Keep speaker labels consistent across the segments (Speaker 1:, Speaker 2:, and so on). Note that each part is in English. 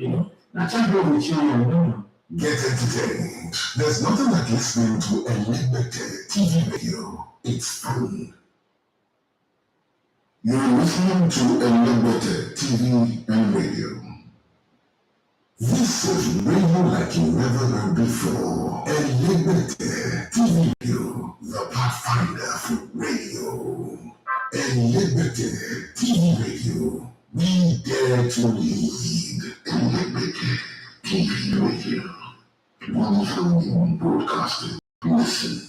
Speaker 1: That's how good with you. Get entertained. There's nothing like listening to a limited TV radio. It's fun. You're listening to a limited TV and radio. This is radio like you never heard before. A limited TV radio, the pathfinder for radio. A limited TV radio. We dare to lead. A limited TV radio. 101 broadcasting. Listen.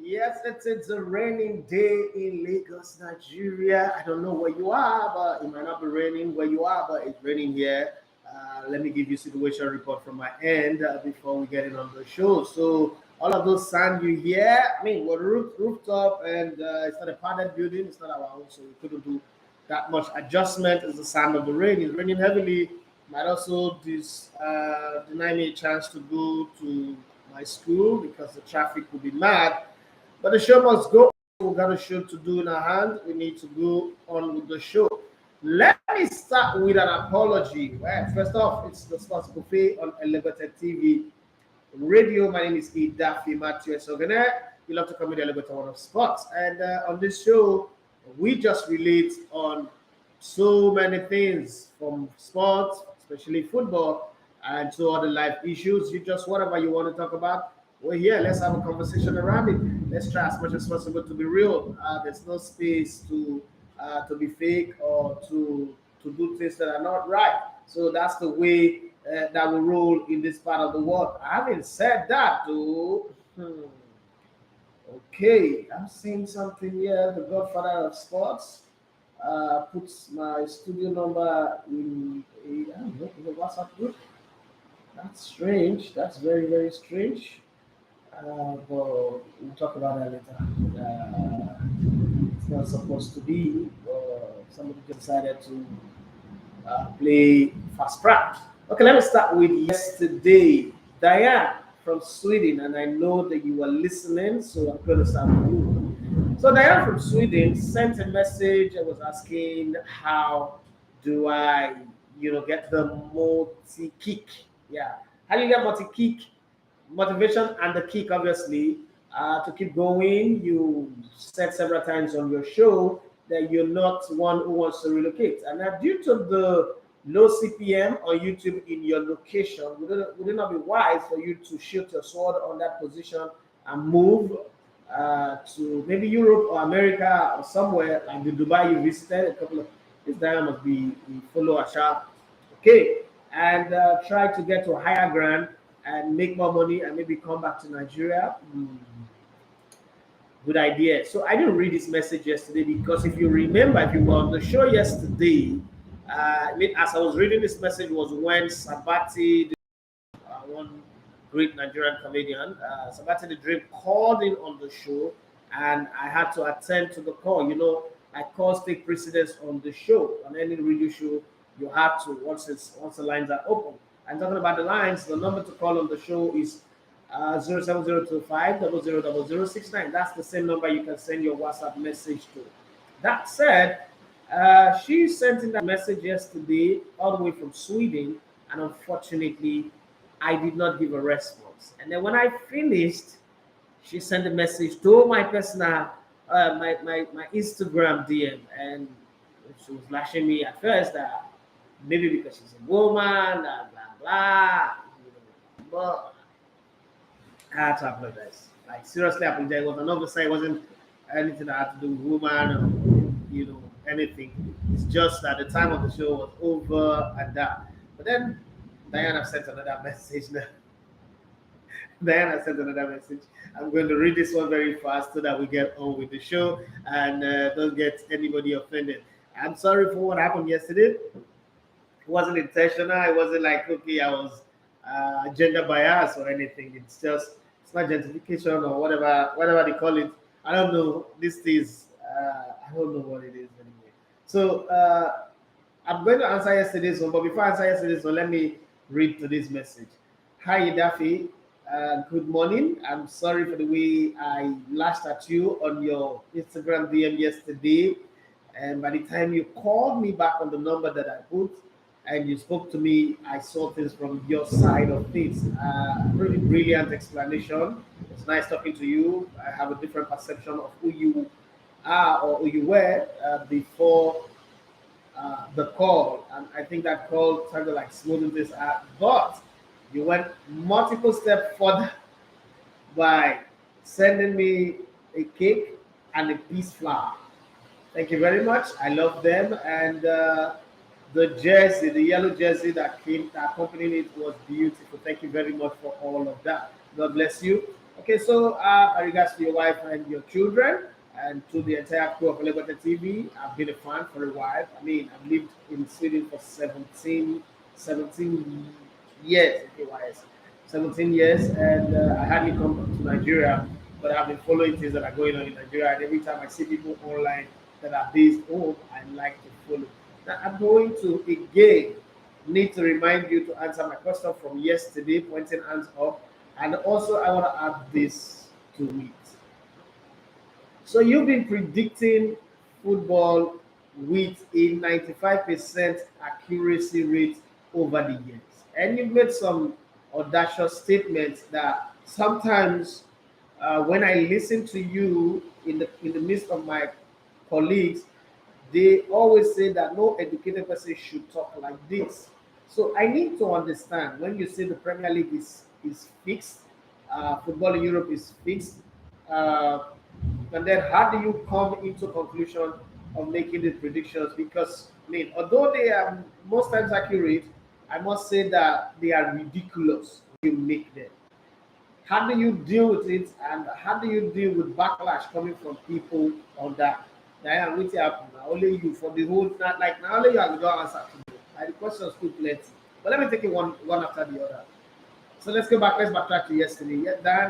Speaker 2: Yes, it's a raining day in Lagos, Nigeria. I don't know where you are, but it might not be raining where you are, but it's raining here. Let me give you situation report from my end before we get in on the show. So all of those sound you hear, I mean, we're rooftop and it's not a padded building. It's not our own, so we couldn't do that much adjustment. It's the sound of the rain. It's raining heavily. Might also deny me a chance to go to my school because the traffic will be mad. But the show must go. We've got a show to do in our hand. We need to go on with the show. Let me start with an apology. Well, first off, it's the Sports Buffet on Elevated TV Radio. My name is Idafi Matthew Sogene. You love to come with Elevator One of Sports. And on this show, we just relate on so many things from sports, especially football, and to other life issues. You just whatever you want to talk about. We're here. Let's have a conversation around it. Let's try as much as possible to be real. There's no space to be fake or to do things that are not right. So that's the way that we roll in this part of the world. Having said that, though, okay, I'm seeing something here. The Godfather of Sports puts my studio number in I don't know, in the WhatsApp group. That's strange. That's very, very strange. But we'll talk about that later. It's not supposed to be. Somebody just decided to play fast rap. Okay, let me start with yesterday. Diane from Sweden, and I know that you are listening, so I'm going to start with you. So Diane from Sweden sent a message. I was asking, how do I, get the multi-kick? Yeah, how do you get multi-kick? Motivation and the kick, obviously, to keep going. You said several times on your show that you're not one who wants to relocate, and that due to the low CPM on YouTube in your location, would it not be wise for you to shoot your sword on that position and move to maybe Europe or America or somewhere like the Dubai you visited? A couple of this time must be follow a sharp, okay, and try to get to a higher ground and make more money and maybe come back to Nigeria. Good idea. So I didn't read this message yesterday because if you remember, if you were on the show yesterday, as I was reading this message was when Sabati, one great Nigerian comedian, Sabati the Dream, called in on the show, and I had to attend to the call. I calls take precedence on the show. On any radio show, you have to once the lines are open. And talking about the lines, the number to call on the show is 07025 000069. That's the same number you can send your WhatsApp message to. That said, she sent in that message yesterday all the way from Sweden, and unfortunately, I did not give a response. And then when I finished, she sent a message to my personal, my Instagram DM, and she was lashing me at first that maybe because she's a woman, blah blah. But I had to apologize. Like seriously, apologize. It was an oversight. It wasn't anything that had to do with woman or anything. It's just that the time of the show was over and that. But then Diana sent another message now. Then I sent another message. I'm going to read this one very fast so that we get on with the show and don't get anybody offended. I'm sorry for what happened yesterday. It wasn't intentional. It wasn't like, okay, I was gender bias or anything. It's just, it's not gentrification or whatever they call it. I don't know. This is, I don't know what it is anyway. So I'm going to answer yesterday's one, but before I answer yesterday's one, let me read today's message. Hi, Daffy. Good morning. I'm sorry for the way I lashed at you on your Instagram DM yesterday. And by the time you called me back on the number that I put and you spoke to me, I saw things from your side of things. Really brilliant explanation. It's nice talking to you. I have a different perception of who you are or who you were before the call, and I think that call kind of like smoothing this out. But you went multiple steps further by sending me a cake and a peace flower. Thank you very much. I love them, and the jersey, the yellow jersey that accompanied it was beautiful. Thank you very much for all of that. God bless you. Okay, so regards to your wife and your children, and to the entire crew of Liberty TV, I've been a fan for a while. I mean, I've lived in Sweden for 17 years, KYS, 17 years, and I hardly come to Nigeria, but I've been following things that are going on in Nigeria, and every time I see people online that are based home, I like to follow. Now, I'm going to again need to remind you to answer my question from yesterday, pointing hands up, and also I want to add this to it. So you've been predicting football with a 95% accuracy rate over the years. And you've made some audacious statements that sometimes when I listen to you in the midst of my colleagues, they always say that no educated person should talk like this. So I need to understand when you say the Premier League is fixed, football in Europe is fixed, uh, and then how do you come into conclusion of making these predictions? Because I mean, although they are most times accurate, I must say that they are ridiculous when you make them. How do you deal with it, and how do you deal with backlash coming from people on that? Diane, which happen now? Only you for the whole not like now only you have to answer to me. Like the questions too plenty. But let me take it one after the other. So let's go back. Let's backtrack to yesterday.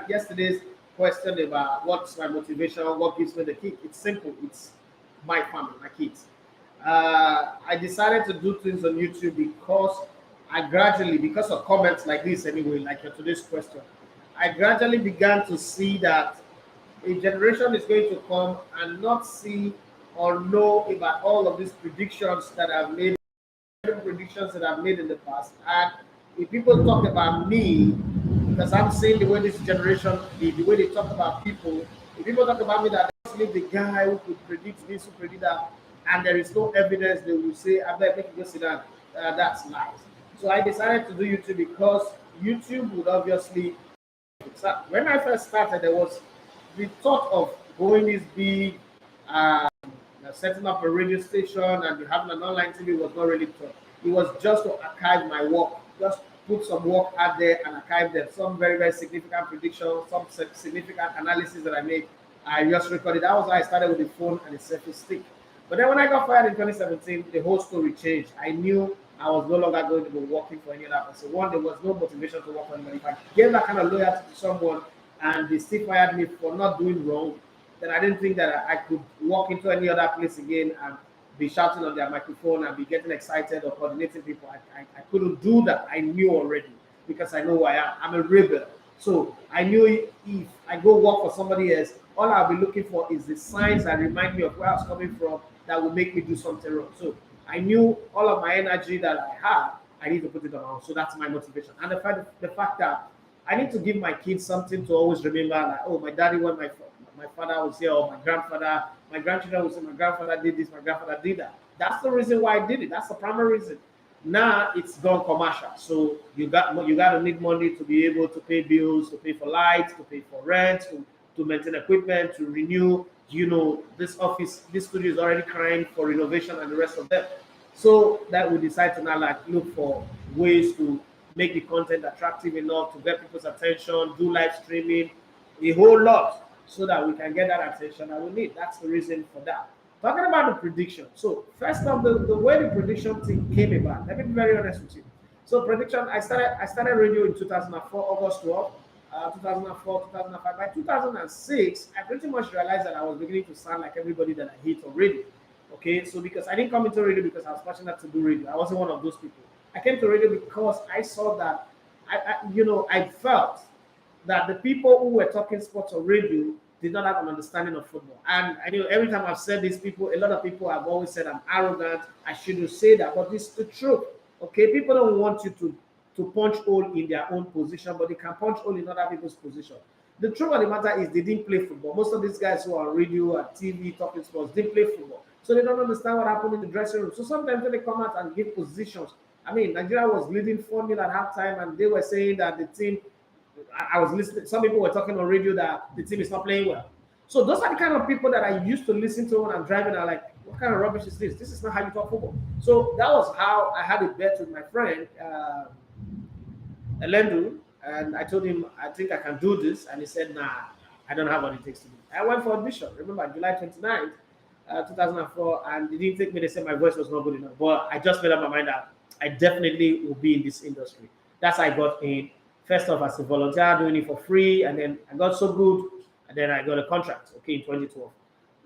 Speaker 2: Yesterday's question about what's my motivation, what gives me the kick. It's simple. It's my family, my kids. I decided to do things on YouTube because I gradually, because of comments like this anyway, like your today's question, I gradually began to see that a generation is going to come and not see or know about all of these predictions that I've made, predictions that I've made in the past. And if people talk about me, because I'm seeing the way this generation, the way they talk about people, if people talk about me that I the guy who could predict this, who predict that, and there is no evidence, they will say, I bet make you go sit down. That's lies. So I decided to do YouTube because YouTube would obviously. So when I first started, there was the thought of going this big, setting up a radio station and having an online TV was not really thought. It was just to archive my work, just put some work out there and archive them. Some very, very significant predictions, some significant analysis that I made. I just recorded. That was how I started with the phone and the selfie stick. But then when I got fired in 2017, the whole story changed. I knew I was no longer going to be working for any other person. One, there was no motivation to work for anybody. If I gave that kind of loyalty to someone and they still fired me for not doing wrong, then I didn't think that I could walk into any other place again and be shouting on their microphone and be getting excited or coordinating people. I couldn't do that. I knew already because I know who I am. I'm a rebel. So I knew if I go work for somebody else, all I'll be looking for is the signs that remind me of where I was coming from that will make me do something wrong. So I knew all of my energy that I had, I need to put it on. So that's my motivation. And the fact that I need to give my kids something to always remember, like, oh, my daddy when my father was here, or my grandfather, my grandchildren will say, my grandfather did this, my grandfather did that. That's the reason why I did it. That's the primary reason. Now it's gone commercial. So you got to need money to be able to pay bills, to pay for lights, to pay for rent, to maintain equipment, to renew. This office, this studio is already crying for renovation and the rest of them. So that we decide to now like look for ways to make the content attractive enough to get people's attention, do live streaming, a whole lot, so that we can get that attention that we need. That's the reason for that. Talking about the prediction. So first off, the way the prediction thing came about, let me be very honest with you. So prediction, I started radio in 2004, August 12th, 2004, 2005. By 2006, I pretty much realized that I was beginning to sound like everybody that I hate on radio. Okay, so because I didn't come into radio because I was passionate to do radio. I wasn't one of those people. I came to radio because I saw that I felt that the people who were talking sports on radio did not have an understanding of football. And I know every time I've said this, a lot of people have always said I'm arrogant. I shouldn't say that, but it's the truth. Okay, people don't want you to punch hole in their own position, but they can punch hole in other people's position. The truth of the matter is they didn't play football. Most of these guys who are on radio and TV talking sports didn't play football. So they don't understand what happened in the dressing room. So sometimes when they come out and give positions, I mean, Nigeria was leading 4-0 at halftime, and they were saying that the team, I was listening, some people were talking on radio that the team is not playing well. So those are the kind of people that I used to listen to when I'm driving. I'm like, what kind of rubbish is this? This is not how you talk football. So that was how I had a bet with my friend, Elendu, and I told him, I think I can do this. And he said, nah, I don't have what it takes to do. I went for audition. Remember, July 29th, 2004, and they didn't take me. They said my voice was not good enough. But I just made up my mind that I definitely will be in this industry. That's how I got in. First off, as a volunteer, doing it for free, and then I got so good, and then I got a contract, okay, in 2012.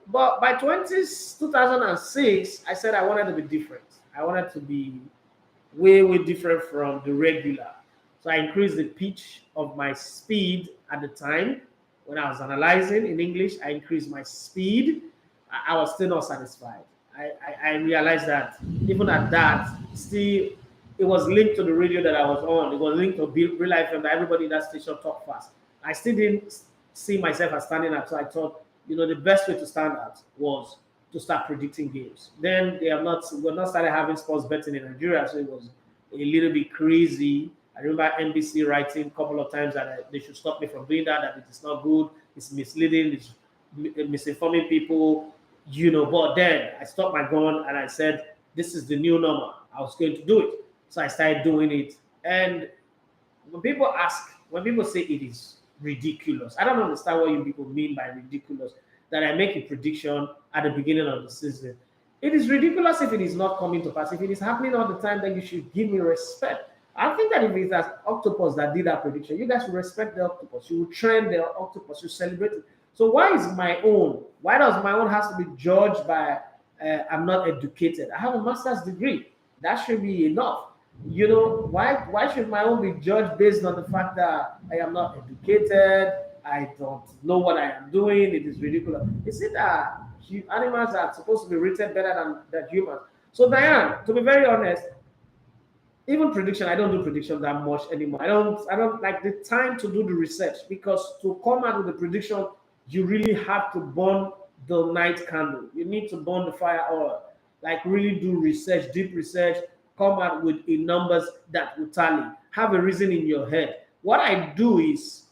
Speaker 2: But by 2006, I said I wanted to be different. I wanted to be way, way different from the regular. So I increased the pitch of my speed at the time. When I was analyzing in English, I increased my speed. I was still not satisfied. I realized that even at that, still, it was linked to the radio that I was on. It was linked to real life, and everybody in that station talked fast. I still didn't see myself as standing out, so I thought, the best way to stand out was to start predicting games. Then we're not started having sports betting in Nigeria, so it was a little bit crazy. I remember NBC writing a couple of times that they should stop me from doing that it is not good, it's misleading, it's misinforming people, But then I stopped my gun and I said, this is the new normal. I was going to do it. So I started doing it. And when people say it is ridiculous, I don't understand what you people mean by ridiculous, that I make a prediction at the beginning of the season. It is ridiculous if it is not coming to pass. If it is happening all the time, then you should give me respect. I think that if it's an octopus that did that prediction, you guys should respect the octopus. You will train the octopus. You celebrate it. So why does my own has to be judged by I'm not educated? I have a master's degree. That should be enough. Why should my own be judged based on the fact that I am not educated? I don't know what I am doing. It is ridiculous. Is it that animals are supposed to be rated better than humans? So Diane, to be very honest, even prediction, I don't do prediction that much anymore. I don't like the time to do the research, because to come out with a prediction, you really have to burn the night candle. You need to burn the fire oil, like really do research, deep research, come out with a numbers that will tally. Have a reason in your head. What I do is,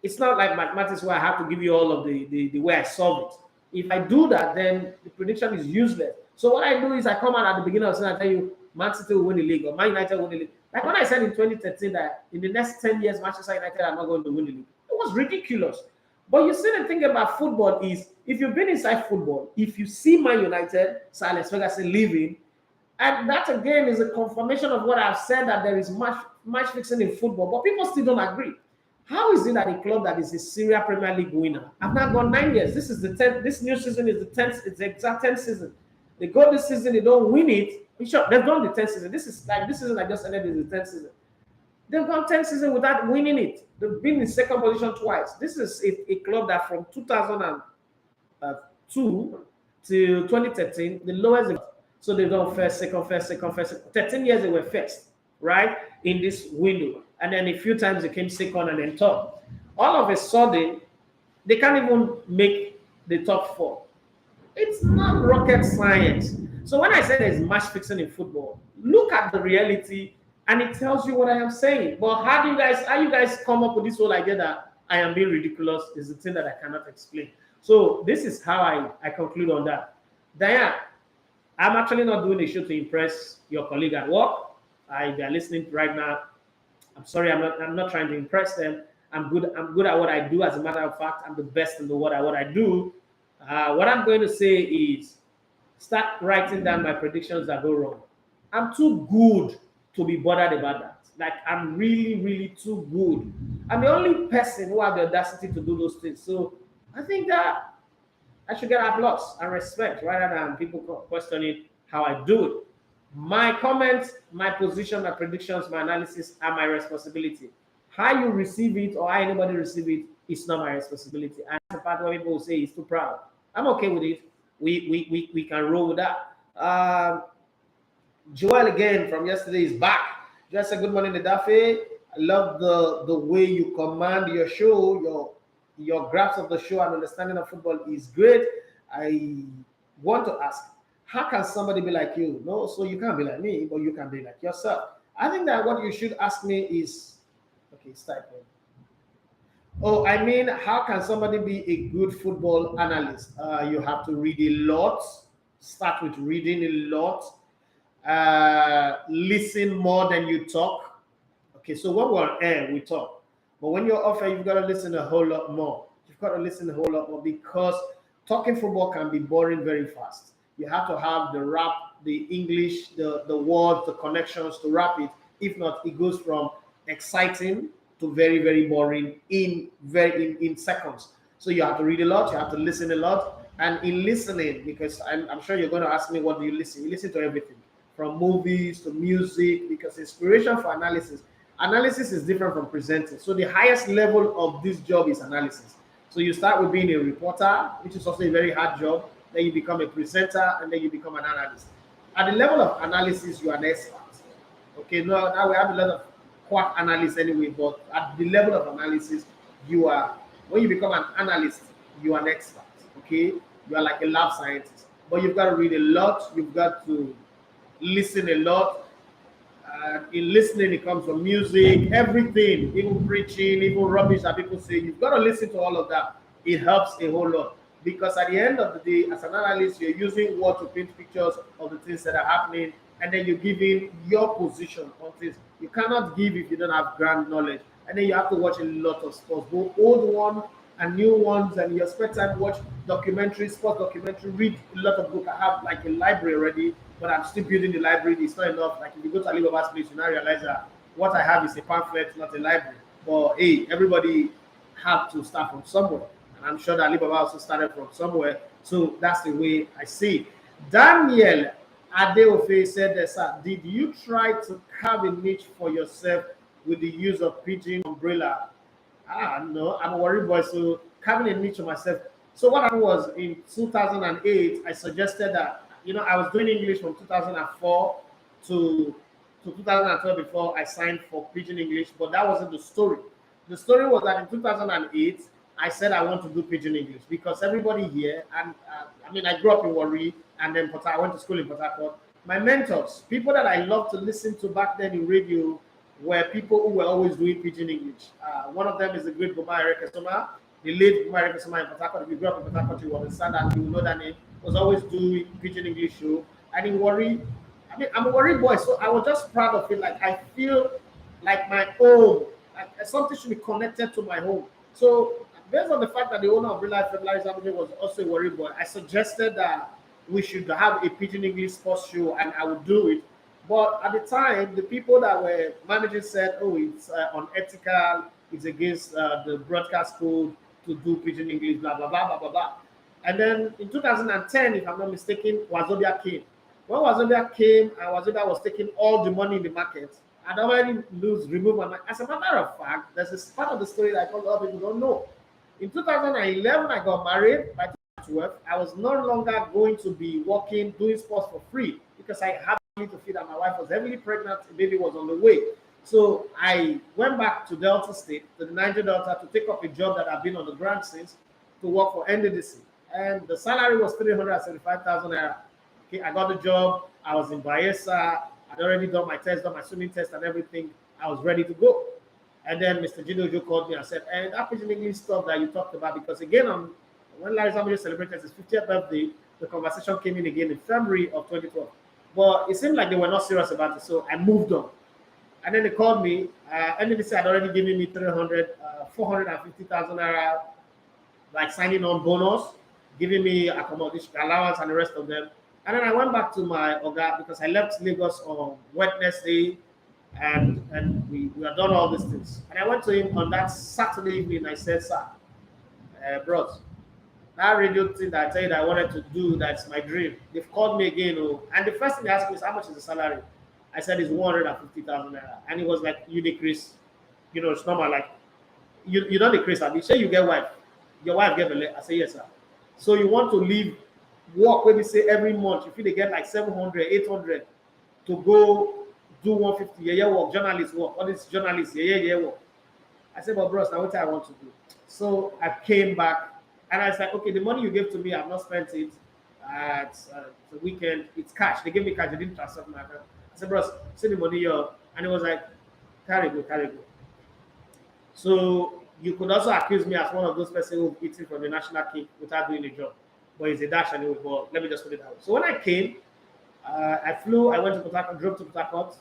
Speaker 2: it's not like mathematics where I have to give you all of the way I solve it. If I do that, then the prediction is useless. So what I do is I come out at the beginning of the season and tell you, Man City will win the league, or Man United will win the league. Like when I said in 2013 that in the next 10 years, Manchester United are not going to win the league. It was ridiculous. But you see, the thing about football is, if you've been inside football, if you see Man United, Sir Alex Ferguson leaving, and that again is a confirmation of what I've said, that there is match fixing in football, but people still don't agree. How is it that a club that is a Syria Premier League winner, I've now gone 9 years, this is the 10th, this new season is the 10th, it's the exact 10th season. They go this season, they don't win it. Sure, they've done the 10th season. This season I just ended is the 10th season. They've gone 10th season without winning it. They've been in second position twice. This is a club that from 2002 to 2013, the lowest. So they've done first, second. 13 years they were first, right, in this window. And then a few times they came second and then top. All of a sudden, they can't even make the top four. It's not rocket science. So when I say there's match fixing in football, look at the reality and it tells you what I am saying. But how you guys come up with this whole idea that I am being ridiculous is the thing that I cannot explain. So this is how I conclude on that. Diane, I'm actually not doing a show to impress your colleague at work. If you're listening right now, I'm sorry, I'm not trying to impress them. I'm good at what I do. As a matter of fact, I'm the best in the world at what I do. What I'm going to say is start writing down my predictions that go wrong. I'm too good to be bothered about that. Like I'm really, really too good. I'm the only person who have the audacity to do those things. So I think that I should get applause and respect rather than people questioning how I do it. My comments, my position, my predictions, my analysis are my responsibility. How you receive it or how anybody receive it is not my responsibility. And that's the part where people say he's too proud. I'm okay with it. We can roll with that. Joel again from yesterday is back. Just a good morning, Dafe. I love the way you command your show, your grasp of the show and understanding of football is great. I want to ask, how can somebody be like you? No, so you can't be like me, but you can be like yourself. I think that what you should ask me is, okay, it's typing. Oh, I mean, how can somebody be a good football analyst? You have to read a lot. Start with reading a lot. Listen more than you talk. Okay, so when we're on air, we talk. But when you're off air, you've got to listen a whole lot more. You've got to listen a whole lot more because talking football can be boring very fast. You have to have the rap, the English, the words, the connections to wrap it. If not, it goes from exciting to very, very boring in seconds. So you have to read a lot, you have to listen a lot. And in listening, because I'm sure you're going to ask me, what do you listen? You listen to everything from movies to music, because inspiration for analysis is different from presenting. So the highest level of this job is analysis. So you start with being a reporter, which is also a very hard job. Then you become a presenter, and then you become an analyst. At the level of analysis, you are an expert. Okay, now we have a lot of quack analysts anyway, but at the level of analysis, you are, when you become an analyst, you are an expert. Okay, you are like a lab scientist. But you've got to read a lot, you've got to listen a lot. In listening, it comes from music, everything, even preaching, even rubbish that people say. You've got to listen to all of that. It helps a whole lot because at the end of the day, as an analyst, you're using what to paint pictures of the things that are happening, and then you're giving your position on things. You cannot give if you don't have grand knowledge, and then you have to watch a lot of sports, both old ones and new ones, and you spend time watch documentaries, sports documentary, read a lot of books. I have like a library already, but I'm still building the library. It's not enough. Like if you go to Alibaba's place, you now realize that what I have is a pamphlet, not a library. But hey, everybody have to start from somewhere, and I'm sure that Alibaba also started from somewhere. So that's the way I see it. Daniel Adeofe said, "Sir, did you try to carve a niche for yourself with the use of pigeon umbrella?" No, I'm a worry boy, so carving a niche for myself. So what happened was in 2008, I suggested that, I was doing English from 2004 to 2012 before I signed for Pidgin English, but that wasn't the story. The story was that in 2008, I said I want to do Pidgin English because everybody here, and I grew up in Warri, and then I went to school in Port Harcourt. My mentors, people that I loved to listen to back then in radio, were people who were always doing Pidgin English. One of them is the great Boma Eriksen, the late Boma Eriksen in Port Harcourt. If you grew up in Port Harcourt, you will understand that, you will know that name. Was always doing Pidgin English show. And in Warri, I'm a Warri boy, so I was just proud of it. Like I feel like my home, like something should be connected to my home. So based on the fact that the owner of Real Life Fabrizio Romano was also a Warri boy, I suggested that we should have a Pidgin English sports show, and I would do it. But at the time, the people that were managing said, "Oh, it's unethical. It's against the broadcast code to do Pidgin English, blah blah blah blah blah blah." And then in 2010, if I'm not mistaken, Wazobia came. When Wazobia came, and Wazobia was taking all the money in the market, I'd already remove my mind. As a matter of fact, there's this part of the story that a lot of people don't know. In 2011, I got married. By 2012, I was no longer going to be working, doing sports for free because I had to feed, and my wife was heavily pregnant. The baby was on the way. So I went back to Delta State, to the Niger Delta, to take up a job that I've been on the ground since, to work for NDDC. And the salary was 375,000 naira. Okay, I got the job. I was in Bayelsa. I'd already done my test, done my swimming test and everything. I was ready to go. And then Mr. Januzaj called me and said, "And that Pidgin English stuff that you talked about," because again, when Larry Zambia celebrated his 50th birthday, the conversation came in again in February of 2012. But it seemed like they were not serious about it, so I moved on. And then they called me. NBC had already given me 450,000 naira, like signing on bonus, giving me accommodation allowance and the rest of them. And then I went back to my Oga because I left Lagos on Wednesday, and we had done all these things. And I went to him on that Saturday evening. I said, sir, bros, that radio thing that I tell you that I wanted to do, that's my dream. They've called me again. Oh, and the first thing they asked me is, how much is the salary? I said, it's 150,000 naira. And it was like, you decrease. It's normal. Like, you don't decrease. You say you get wife. Your wife get the I say, yes, sir. So you want to leave work, when we say every month, you feel they get like 700, 800 to go do 150 yeah work, journalist work, all these journalists, yeah work. I said, but bros, now what I want to do. So I came back and I said, okay, the money you gave to me, I've not spent it at the weekend. It's cash. They gave me cash. They didn't transfer my account. I said, bros, send the money here. And it was like, carry go. So you could also accuse me as one of those persons who eating from the national cake without doing a job. But it's a dash anyway. But let me just put it out. So when I came, I flew. I went to Port Harcourt, drove to Port Harcourt,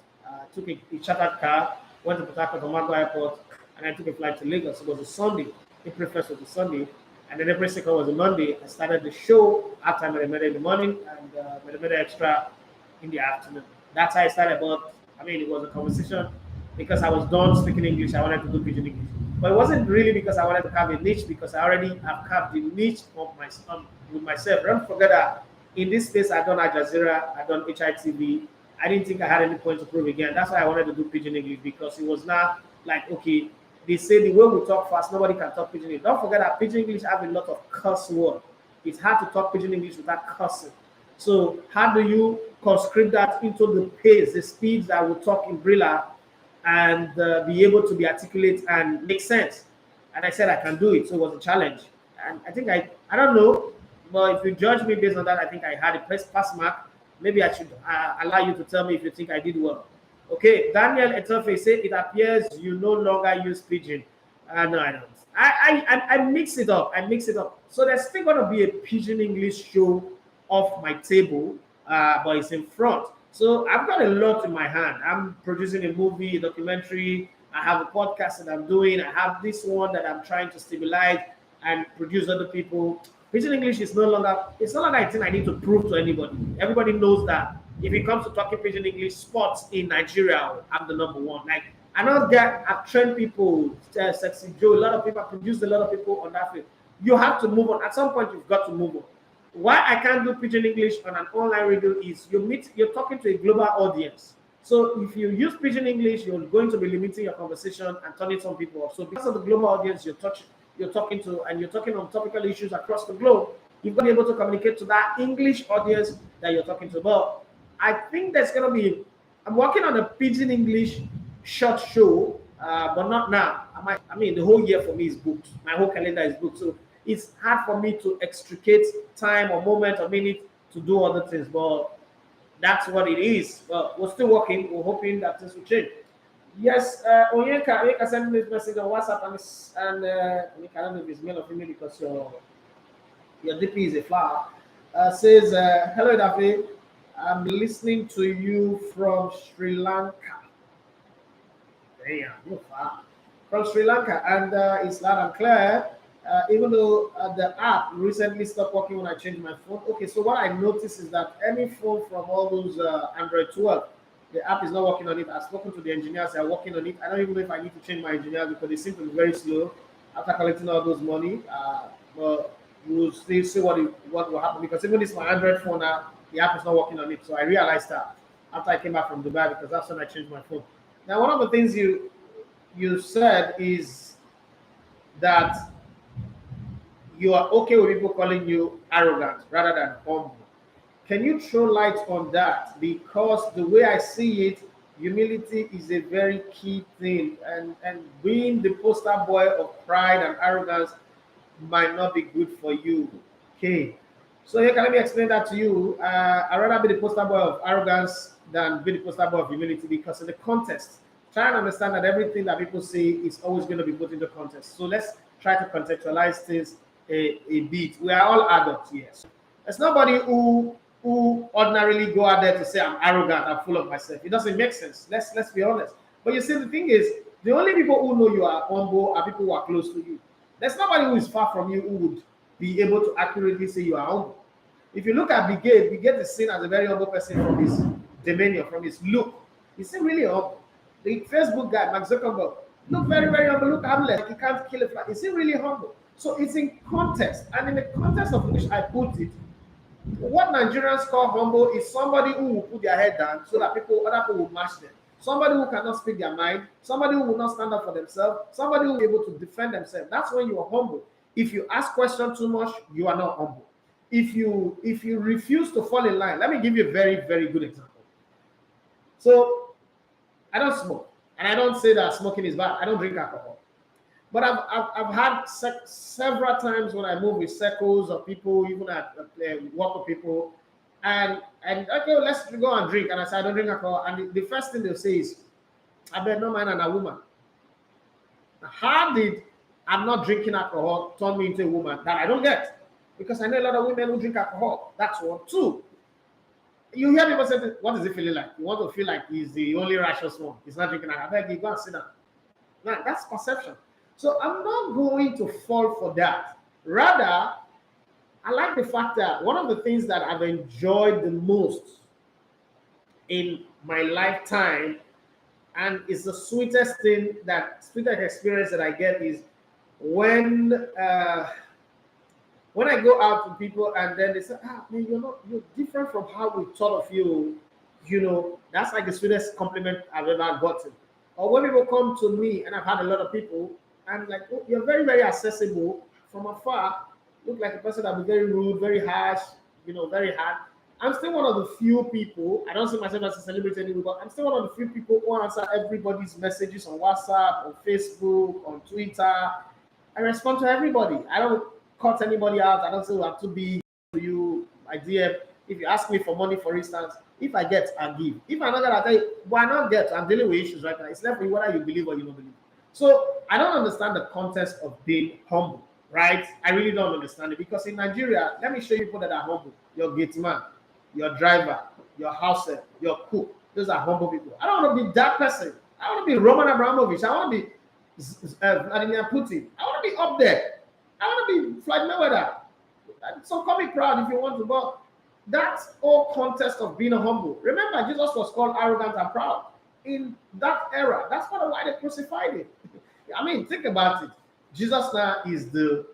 Speaker 2: took a chartered car, went to Port Harcourt Tomago Airport, and I took a flight to Lagos. It was a Sunday. April 1st was a Sunday, and then April 2nd was a Monday. I started the show after Medemede in the morning and Medemede Extra in the afternoon. That's how I started. But it was a conversation because I was done speaking English. I wanted to do pidgin English. But it wasn't really because I wanted to carve a niche, because I already have carved the niche of with myself. Don't forget that in this space, I've done Al Jazeera, I've done HITV. I didn't think I had any point to prove again. That's why I wanted to do pidgin English, because it was not like, okay, they say the way we talk fast, nobody can talk pidgin English. Don't forget that pidgin English have a lot of curse word. It's hard to talk pidgin English without cursing. So how do you conscript that into the pace, the speeds that we talk in Brilla, and be able to be articulate and make sense? And I said I can do it. So it was a challenge. And I think I don't know, but if you judge me based on that, I think I had a pass mark. Maybe I should allow you to tell me if you think I did well. Okay, Daniel Etofe say it appears you no longer use pidgin. No, I don't. I mix it up. So there's still going to be a pidgin English show off my table, but it's in front. So I've got a lot in my hand. I'm producing a movie, a documentary. I have a podcast that I'm doing. I have this one that I'm trying to stabilize and produce other people. Pidgin English is no longer a thing I need to prove to anybody. Everybody knows that if it comes to talking Pidgin English, sports in Nigeria, I'm the number one. Like, I've trained people, Sexy Joe, a lot of people, I've produced a lot of people on that field. You have to move on. At some point, you've got to move on. Why I can't do Pidgin English on an online radio is you're talking to a global audience. So if you use Pidgin English, you're going to be limiting your conversation and turning some people off. So because of the global audience you're talking to, and you're talking on topical issues across the globe, you've got to be able to communicate to that English audience that you're talking to. But I think there's going to be, I'm working on a Pidgin English short show, but not now. The whole year for me is booked. My whole calendar is booked. So it's hard for me to extricate time or moment or minute to do other things. But that's what it is. But we're still working. We're hoping that things will change. Yes, Onyeka sent me this message on WhatsApp, and I don't know if it's male or female because your DP is a flower. Says, hello, Daphne. I'm listening to you from Sri Lanka. Damn, you're far. From Sri Lanka, and it's loud and clear. Even though the app recently stopped working when I changed my phone. Okay, so what I noticed is that any phone from all those Android 12, the app is not working on it. I've spoken to the engineers, they are working on it. I don't even know if I need to change my engineers because they seem to be very slow after collecting all those money. But we'll still see what will happen, because even this my Android phone now, the app is not working on it. So I realized that after I came back from Dubai, because that's when I changed my phone. Now, one of the things you said is that you are okay with people calling you arrogant rather than humble. Can you throw light on that? Because the way I see it, humility is a very key thing, and being the poster boy of pride and arrogance might not be good for you. Okay, so here, can let me explain that to you. I'd rather be the poster boy of arrogance than be the poster boy of humility, because in the context, try and understand that everything that people say is always going to be put into context. So let's try to contextualize things a bit. We are all adults, yes. There's nobody who ordinarily go out there to say I'm arrogant, I'm full of myself. It doesn't make sense. Let's be honest. But you see, the thing is, the only people who know you are humble are people who are close to you. There's nobody who is far from you who would be able to accurately say you are humble. If you look at Bild is seen as a very humble person from his demeanor, from his look. He's still really humble. The Facebook guy, Mark Zuckerberg, look very, very humble, look harmless, like he can't kill a fly. He's still really humble. So it's in context, and in the context of which I put it, what Nigerians call humble is somebody who will put their head down so that other people will match them. Somebody who cannot speak their mind, somebody who will not stand up for themselves, somebody who will be able to defend themselves. That's when you are humble. If you ask questions too much, you are not humble. If you refuse to fall in line, let me give you a very, very good example. So I don't smoke, and I don't say that smoking is bad. I don't drink alcohol. But I've had several times when I move with circles of people, even at work with people, and okay, let's go and drink. And I say I don't drink alcohol, and the first thing they'll say is, "I bet no man and a woman." How did I'm not drinking alcohol turn me into a woman? That I don't get, because I know a lot of women who drink alcohol. That's one. Two, you hear people say, "What is it feeling like?" You want to feel like he's the only righteous one. He's not drinking alcohol. I beg you, go and sit down. Now that's perception. So I'm not going to fall for that. Rather, I like the fact that one of the things that I've enjoyed the most in my lifetime, and it's the sweetest experience that I get, is when I go out with people and then they say, man, you're different from how we thought of you. You know, that's like the sweetest compliment I've ever gotten. Or when people come to me, and I've had a lot of people, I'm like, oh, you're very, very accessible from afar. Look like a person that will be very rude, very harsh, very hard. I'm still one of the few people, I don't see myself as a celebrity anymore, but I'm still one of the few people who answer everybody's messages on WhatsApp, on Facebook, on Twitter. I respond to everybody. I don't cut anybody out. I don't say, have to be to you, my DM. If you ask me for money, for instance, if I get, I give. If I'm not gonna tell you, why not get? I'm dealing with issues right now. It's left with whether you believe or you don't believe. So I don't understand the context of being humble, right? I really don't understand it, because in Nigeria, let me show you people that are humble. Your gate man, your driver, your house help, your cook. Those are humble people. I don't want to be that person. I want to be Roman Abramovich. I want to be Vladimir Putin. I want to be up there. I want to be Floyd Mayweather. So call me proud if you want to, but that's all context of being humble. Remember, Jesus was called arrogant and proud. In that era, that's why they crucified him. I mean, think about it. Jesus now is the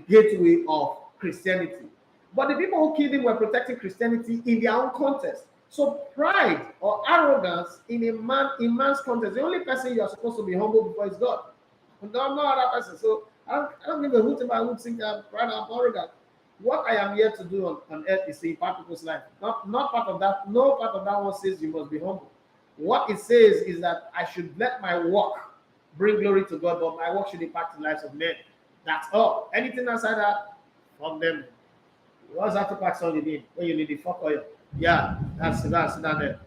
Speaker 2: gateway of Christianity. But the people who killed him were protecting Christianity in their own context. So pride or arrogance in man's context, the only person you are supposed to be humble before is God. No other person. So I don't give a hoot if I would think I'm proud or arrogant. What I am here to do on earth is to impact people's life. Not part of that. No part of that one says you must be humble. What it says is that I should let my work bring glory to God, but my work should impact the lives of men. That's all. Anything outside that, from them. What's that to pack on you need? When you need the fuck oil. Yeah, that's down there.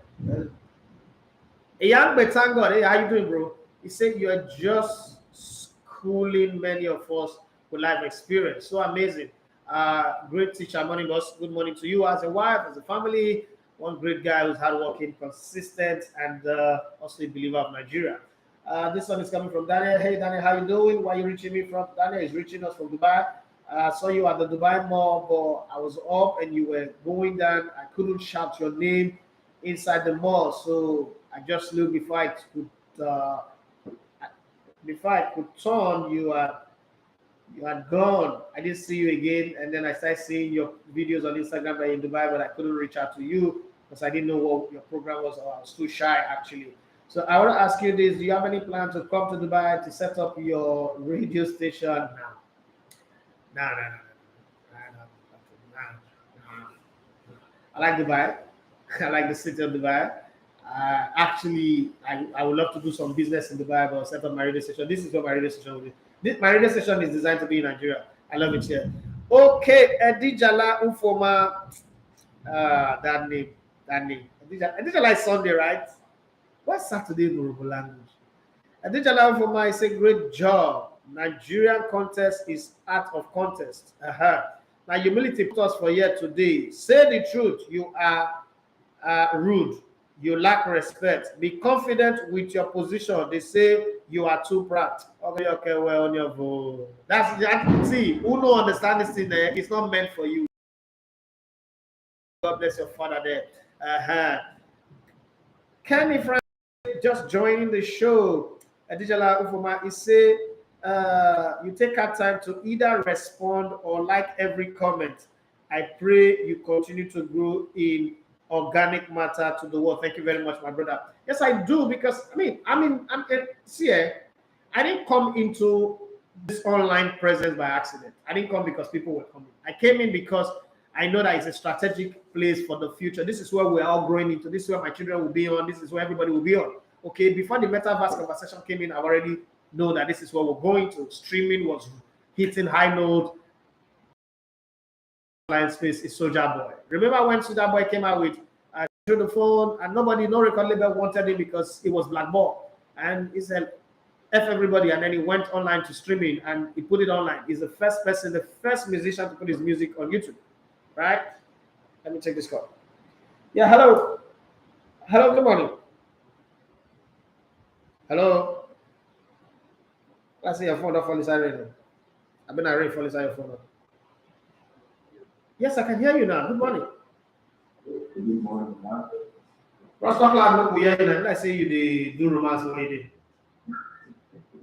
Speaker 2: A young Betango, hey, how you doing, bro? He said you're just schooling many of us with life experience. So amazing. Great teacher, morning boss. Good morning to you as a wife, as a family. One great guy who's hardworking, consistent, and also a believer of Nigeria. This one is coming from Daniel. Hey, Daniel, how you doing? Where are you reaching me from? Daniel is reaching us from Dubai. Saw you at the Dubai mall, but I was up and you were going down. I couldn't shout your name inside the mall, so I just looked before I could turn. You had gone. I didn't see you again, and then I started seeing your videos on Instagram in Dubai, but I couldn't reach out to you because I didn't know what your program was, or I was too shy actually. So I want to ask you this: do you have any plan to come to Dubai to set up your radio station? No. I like Dubai. I like the city of Dubai. Actually, I would love to do some business in Dubai, but set up my radio station. This is what my radio station will be. My radio station is designed to be in Nigeria. I love it here. Okay, Edijala Ufoma. That name. Edijala is Sunday, right? What's Saturday in Yoruba language? Edijala Ufoma is a great job. Nigerian contest is art of contest. Now, humility put us for here today. Say the truth. You are rude. You lack respect. Be confident with your position. They say you are too proud. Okay, well, on your vote. That's that. See, who don't understand this thing there? It's not meant for you. God bless your father there. Kenny Frank just joining the show. Adijala Ufoma, he say you take our time to either respond or like every comment. I pray you continue to grow in organic matter to the world. Thank you very much, my brother. Yes, I do, because see, I didn't come into this online presence by accident. I didn't come because people were coming. I came in because I know that it's a strategic place for the future. This is where we're all growing into. This is where my children will be on. This is where everybody will be on. Okay, before the metaverse conversation came in, I already know that this is where we're going to. Streaming was hitting high note. Online space is Soldier Boy. Remember when Soldier Boy came out with through the phone, and nobody, no record label wanted it because it was blackball, and he said F everybody, and then he went online to streaming and he put it online. He's the first person, the first musician to put his music on YouTube, right? Let me take this call. Yeah, hello. Hello, good morning. Hello. I see your phone not fall inside radio. I've been arranged fall inside your phone. Yes, I can hear you now. Good morning.
Speaker 3: Good morning.
Speaker 2: Let's talk like we hear you. Let's say you do romance what you did.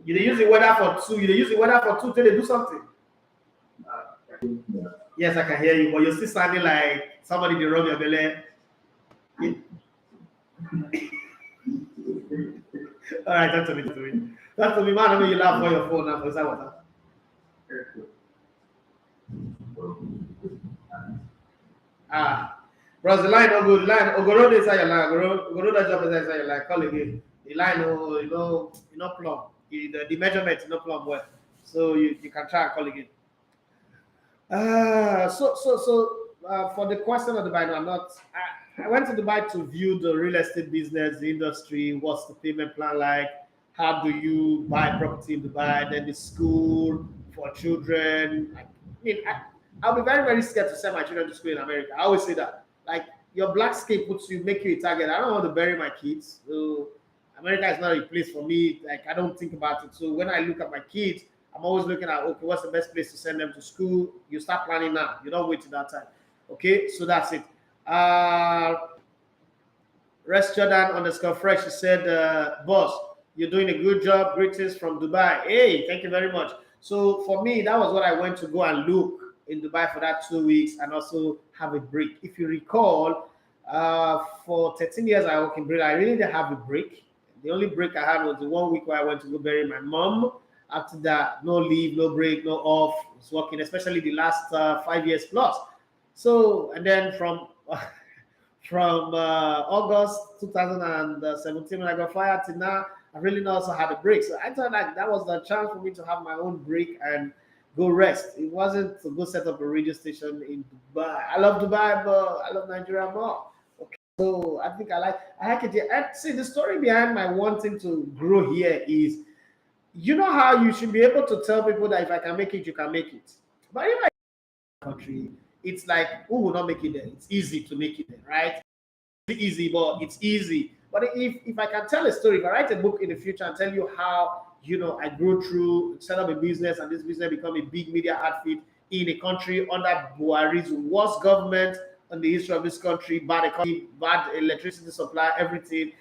Speaker 2: You use the weather for two. You use the weather for two till they do something. Yes, I can hear you, but you're still sounding like somebody they rub your belly. All right, talk to me. Talk to me, man. I mean, you laugh for your phone now. For that water. Bro, the line no good. The line Ogoro is inside your line. Ogoro that job is inside your line. Call again. The line no plumb. The measurement is no plumb well. So you can try and call again. For the question of Dubai, no, I went to Dubai to view the real estate business, the industry. What's the payment plan like? How do you buy property in Dubai? Then the school for children. I'll be very, very scared to send my children to school in America. I always say that. Like, your black skin make you a target. I don't want to bury my kids. So America is not a place for me. Like, I don't think about it. So when I look at my kids, I'm always looking at, okay, what's the best place to send them to school? You start planning now. You don't wait till that time. Okay, so that's it. Rest Jordan _fresh, he said, boss, you're doing a good job. Greetings from Dubai. Hey, thank you very much. So for me, that was what I went to go and look in Dubai for that 2 weeks and also have a break. If you recall, for 13 years I worked in Bild, I really didn't have a break. The only break I had was the 1 week where I went to go bury my mom. After that, no leave, no break, no off. I was working, especially the last 5 years plus. So, and then from August 2017 when I got fired till now, I really also had a break. So I thought that was the chance for me to have my own break and go rest. It wasn't to go set up a radio station in Dubai. I love Dubai, but I love Nigeria more. Okay, so I think I like it here. And see, the story behind my wanting to grow here is, you know how you should be able to tell people that if I can make it, you can make it. But if I country, it's like, who will not make it there? It's easy to make it there, right? It's easy, but it's easy. But if I can tell a story, if I write a book in the future and tell you how, I grew through, set up a business, and this business become a big media outfit in a country under Buhari's worst government in the history of this country, bad economy, bad electricity supply, everything,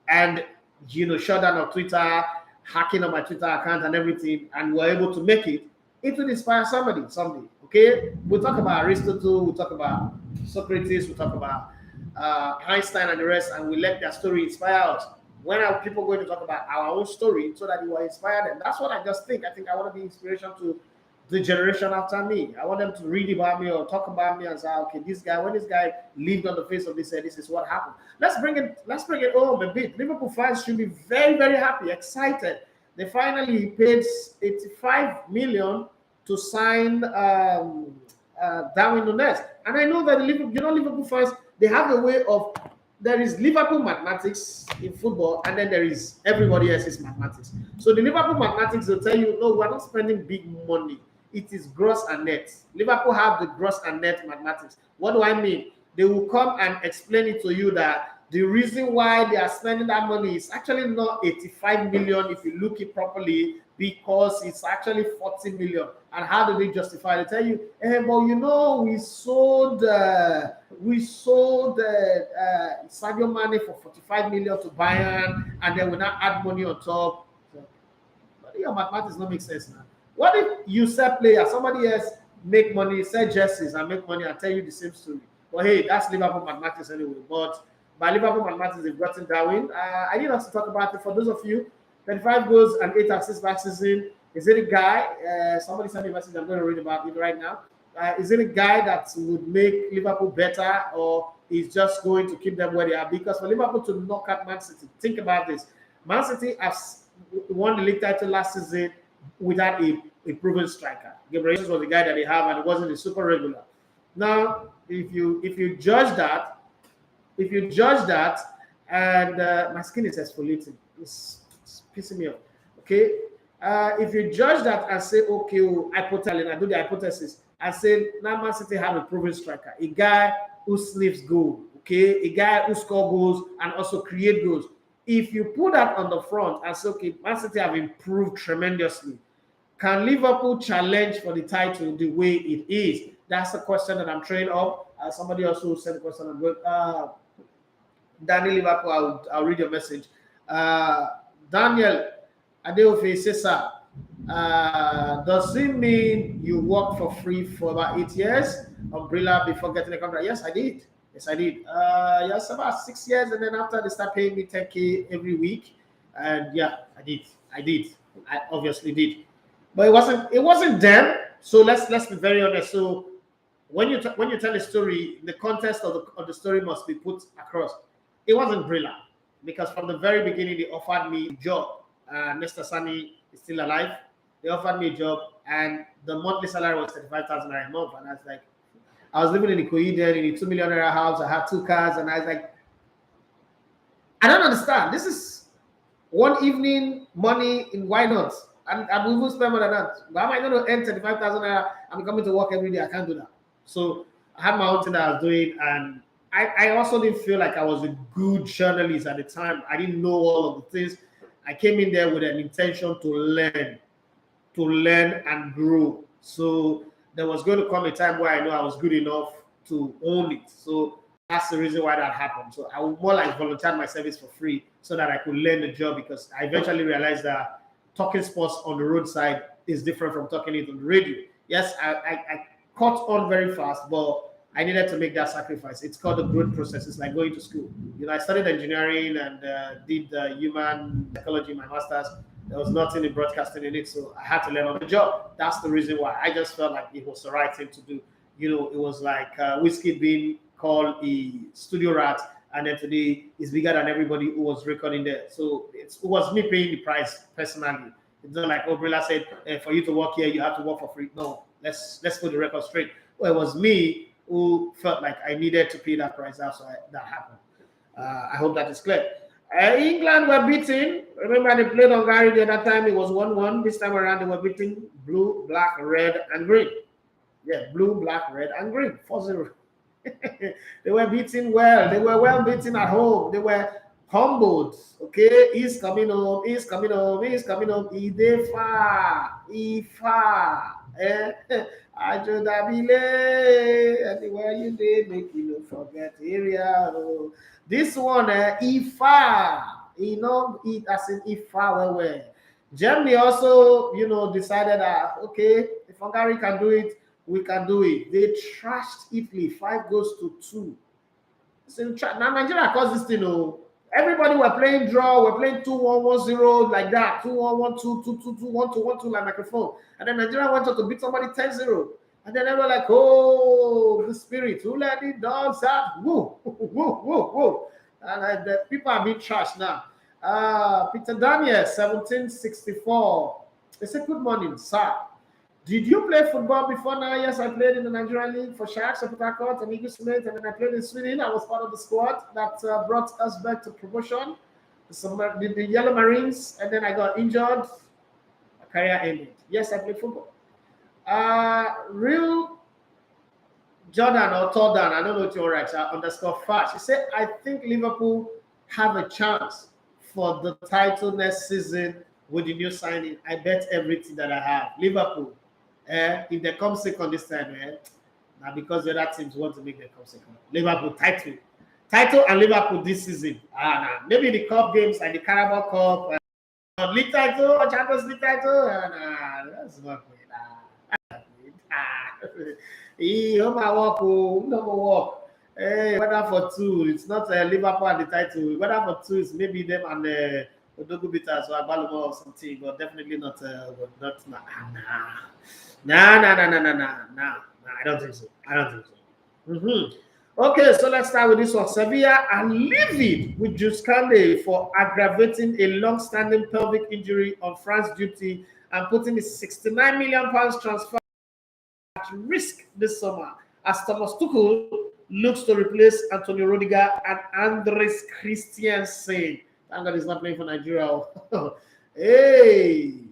Speaker 2: and shut down on Twitter, hacking on my Twitter account and everything, and we're able to make it. It will inspire somebody someday. Okay, we'll talk about Aristotle, we'll talk about Socrates, we'll talk about Einstein and the rest, and we let their story inspire us. When are people going to talk about our own story so that you are inspired? And that's what I just think. I think I want to be inspiration to the generation after me. I want them to read about me or talk about me and say, okay, when this guy lived on the face of this earth, this is what happened. Let's bring it home a bit. Liverpool fans should be very, very happy, excited. They finally paid 85 million to sign Darwin Núñez. And I know that Liverpool fans, they have a way of, there is Liverpool mathematics in football, and then there is everybody else's mathematics. So the Liverpool mathematics will tell you, no, we're not spending big money. It is gross and net. Liverpool have the gross and net mathematics. What do I mean? They will come and explain it to you that the reason why they are spending that money is actually not 85 million if you look it properly, because it's actually 40 million. And how do they justify it? They tell you, well, you know, we sold Sadio Mane for 45 million to Bayern, and then we now add money on top. But your mathematics don't make sense now. What if you sell players, somebody else make money, sell jerseys and make money and tell you the same story? But hey, that's Liverpool mathematics anyway. But by Liverpool mathematics, they've gotten Darwin. I need us to talk about it. For those of you, 25 goals and 8 assists last season. Is it a guy? Somebody sent me a message. I'm going to read about it right now. Is it a guy that would make Liverpool better, or is just going to keep them where they are? Because for Liverpool to knock out Man City, think about this. Man City has won the league title last season without a proven striker. Gabriel Jesus was the guy that they have, and it wasn't a super regular. Now, if you judge that, and my skin is exfoliating, it's pissing me off. Okay, if you judge that and say, okay, I do the hypothesis, and say now Man City have a proven striker, a guy who sniffs goal, okay, a guy who scores goals and also create goals. If you put that on the front and say, okay, Man City have improved tremendously, can Liverpool challenge for the title the way it is? That's the question that I'm throwing up. Somebody also sent a question. I'm going, Daniel Liverpool, I'll read your message. Daniel Adeofe says, sir, does it mean you worked for free for about 8 years, umbrella, before getting a contract? Yes, I did. Yes, about 6 years, and then after they start paying me 10K every week, and yeah, I did. I obviously did, but it wasn't them. So let's be very honest. So when you tell a story, the context of the story must be put across. It wasn't Brilla, because from the very beginning they offered me a job. Mr. Sani is still alive. They offered me a job, and the monthly salary was 35,000 a month, and I was like, I was living in Ikoyi then, in a 2 million naira house. I had 2 cars, and I was like, I don't understand. This is one evening money in why not? And I will even spend more than that. Why am I going to earn 35,000 naira? I'm coming to work every day. I can't do that. So I had my own thing that I was doing, and I also didn't feel like I was a good journalist at the time. I didn't know all of the things. I came in there with an intention to learn and grow. So there was going to come a time where I know I was good enough to own it. So that's the reason why that happened. So I would more like volunteer my service for free so that I could learn the job, because I eventually realized that talking sports on the roadside is different from talking it on the radio. Yes, I caught on very fast, but I needed to make that sacrifice. It's called the growth process. It's like going to school. You know, I studied engineering and did human psychology, my master's. There was nothing in broadcasting in it, so I had to learn on the job. That's the reason why. I just felt like it was the right thing to do. You know, it was like Whiskey being called a studio rat, and then today is bigger than everybody who was recording there. So it was me paying the price personally. It's not like Obrilla said, for you to work here, you have to work for free. No, let's put the record straight. Well, it was me who felt like I needed to pay that price. That's why that happened. I hope that is clear. England were beating. Remember, they played Hungary the other time. It was 1-1. This time around, they were beating blue, black, red, and green. Yeah, blue, black, red, and green. 4-0. They were beating well. They were well beaten at home. They were humbled. Okay, he's coming home. He's coming home. He's coming home. Ifa. Anywhere you did, make you no forget area. Oh. This one, Ifa. You know, it as in Ifa. Where Germany also, you know, decided that okay, if Hungary can do it, we can do it. They trashed Italy 5-2. Now Nigeria caused this thing. Oh. Everybody were playing draw, we're playing 2-1, 1-0, like that, 2-1, 1-2, 2-2, 2-1, 2-1, 2 like microphone. And then Nigeria went on to beat somebody 10-0. And then they were like, oh, the spirit, who let the dogs out? Woo, woo, woo, woo. And the people are being trashed now. Peter Daniel, 1764. They said, good morning, sir. Did you play football before now? Yes, I played in the Nigerian League for Sharks of Port and Eagle Smith, and then I played in Sweden. I was part of the squad that brought us back to promotion, the Yellow Marines, and then I got injured. My career ended. Yes, I played football. Jordan or Jordan, I don't know what you're right, underscore Fash. He said, I think Liverpool have a chance for the title next season with the new signing. I bet everything that I have. Liverpool, if they come second this time, now because the other teams want to make them come second. Liverpool title. Title and Liverpool this season. Nah. Maybe the cup games and the Carabao Cup, league title or Champions League title. That's not good. He my work, number work. Hey, whether for two, it's not Liverpool and the title. Whether for two, it's maybe them and Odogu Bitters or Abaluma or something, but definitely not. Nah. I don't think so. Okay, so let's start with this one. Sevilla are livid with Juscande for aggravating a long-standing pelvic injury on France duty and putting his £69 million transfer at risk this summer as Thomas Tuchel looks to replace Antonio Rudiger and Andres Christiansen. Thank God he's not playing for Nigeria. Hey,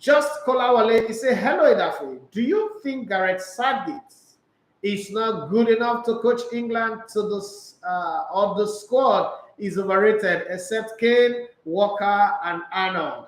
Speaker 2: just Kolawale, he said, hello, Edafe. Do you think Gareth Southgate is not good enough to coach England to or the squad is overrated except Kane, Walker, and Arnold?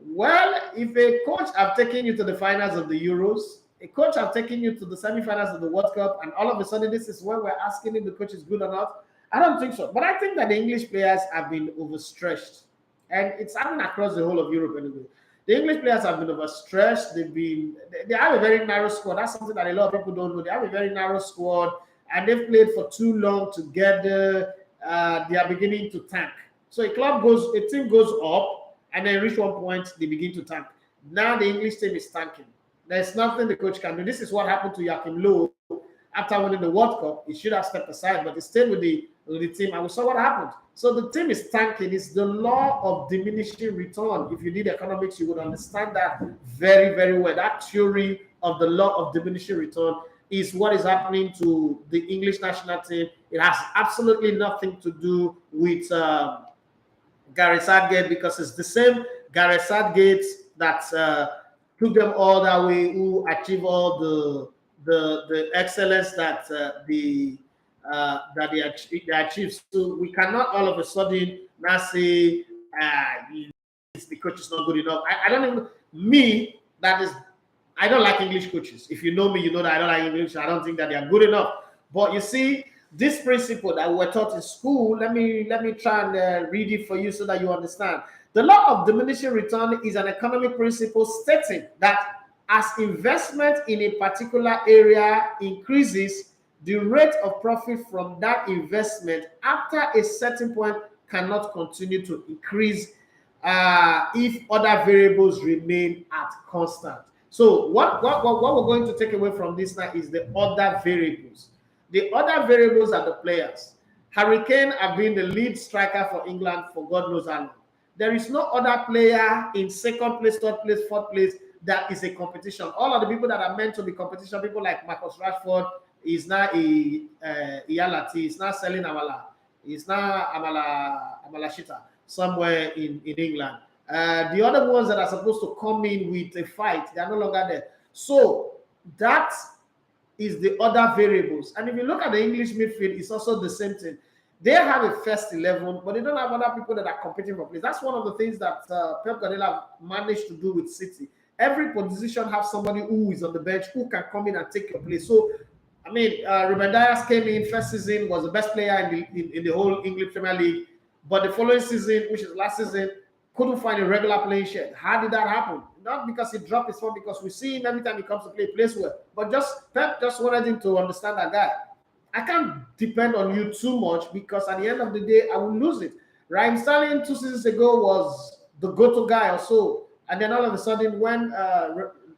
Speaker 2: Well, if a coach have taken you to the finals of the Euros, a coach have taken you to the semi-finals of the World Cup, and all of a sudden this is when we're asking if the coach is good or not, I don't think so. But I think that the English players have been overstretched, and it's happening across the whole of Europe anyway. The English players have been overstretched. They have a very narrow squad. That's something that a lot of people don't know. They have a very narrow squad, and they've played for too long together. They are beginning to tank. So a team goes up, and then reach one point, they begin to tank. Now the English team is tanking. There's nothing the coach can do. This is what happened to Joachim Low after winning the World Cup. He should have stepped aside, but he stayed with the team, and we saw what happened. So the team is tanking. It's the law of diminishing return. If you did economics, you would understand that very, very well. That theory of the law of diminishing return is what is happening to the English national team. It has absolutely nothing to do with Gareth Southgate, because it's the same Gareth Southgate that took them all that way, who achieved all the excellence that they achieved. So we cannot all of a sudden now say the coach is not good enough. I don't even I don't like English coaches. If you know me, you know that I don't like English. I don't think that they are good enough. But you see, this principle that we were taught in school, let me try and read it for you so that you understand. The law of diminishing return is an economic principle stating that as investment in a particular area increases, the rate of profit from that investment after a certain point cannot continue to increase if other variables remain at constant. So what we're going to take away from this now is the other variables. The other variables are the players. Harry Kane have been the lead striker for England for God knows how long. There is no other player in second place, third place, fourth place that is a competition. All of the people that are meant to be competition, people like Marcus Rashford, is now Iyalati, is now selling Amala, is now Amala Shita somewhere in England. The other ones that are supposed to come in with a fight, they are no longer there. So that is the other variables. And if you look at the English midfield, it's also the same thing. They have a first 11, but they don't have other people that are competing for place. That's one of the things that Pep Guardiola managed to do with City. Every position has somebody who is on the bench who can come in and take your place. So, I mean, Ruben Dias came in first season, was the best player in the whole English Premier League. But the following season, which is last season, couldn't find a regular playing share. How did that happen? Not because he dropped his form, because we see him every time he comes to play, he plays well. But Pep just wanted him to understand that guy. I can't depend on you too much, because at the end of the day, I will lose it. Raheem Sterling 2 seasons ago was the go-to guy or so. And then all of a sudden, when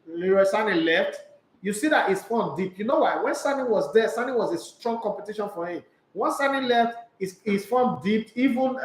Speaker 2: Leroy Sané left, you see that his form dipped. You know why? When Sané was there, Sané was a strong competition for him. Once Sané left, his form dipped. Even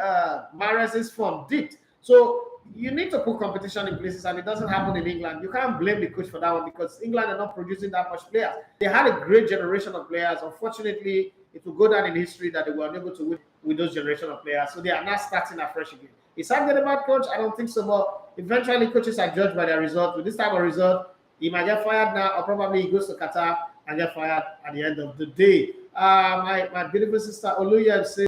Speaker 2: Mahrez's form dipped. So you need to put competition in places, and it doesn't happen in England. You can't blame the coach for that one, because England are not producing that much players. They had a great generation of players. Unfortunately, it will go down in history that they were unable to win with those generation of players. So they are now starting afresh again. Is Southgate a bad coach? I don't think so. But eventually, coaches are judged by their result. With this type of result, he might get fired now, or probably he goes to Qatar and get fired at the end of the day. My beautiful sister Oluya says,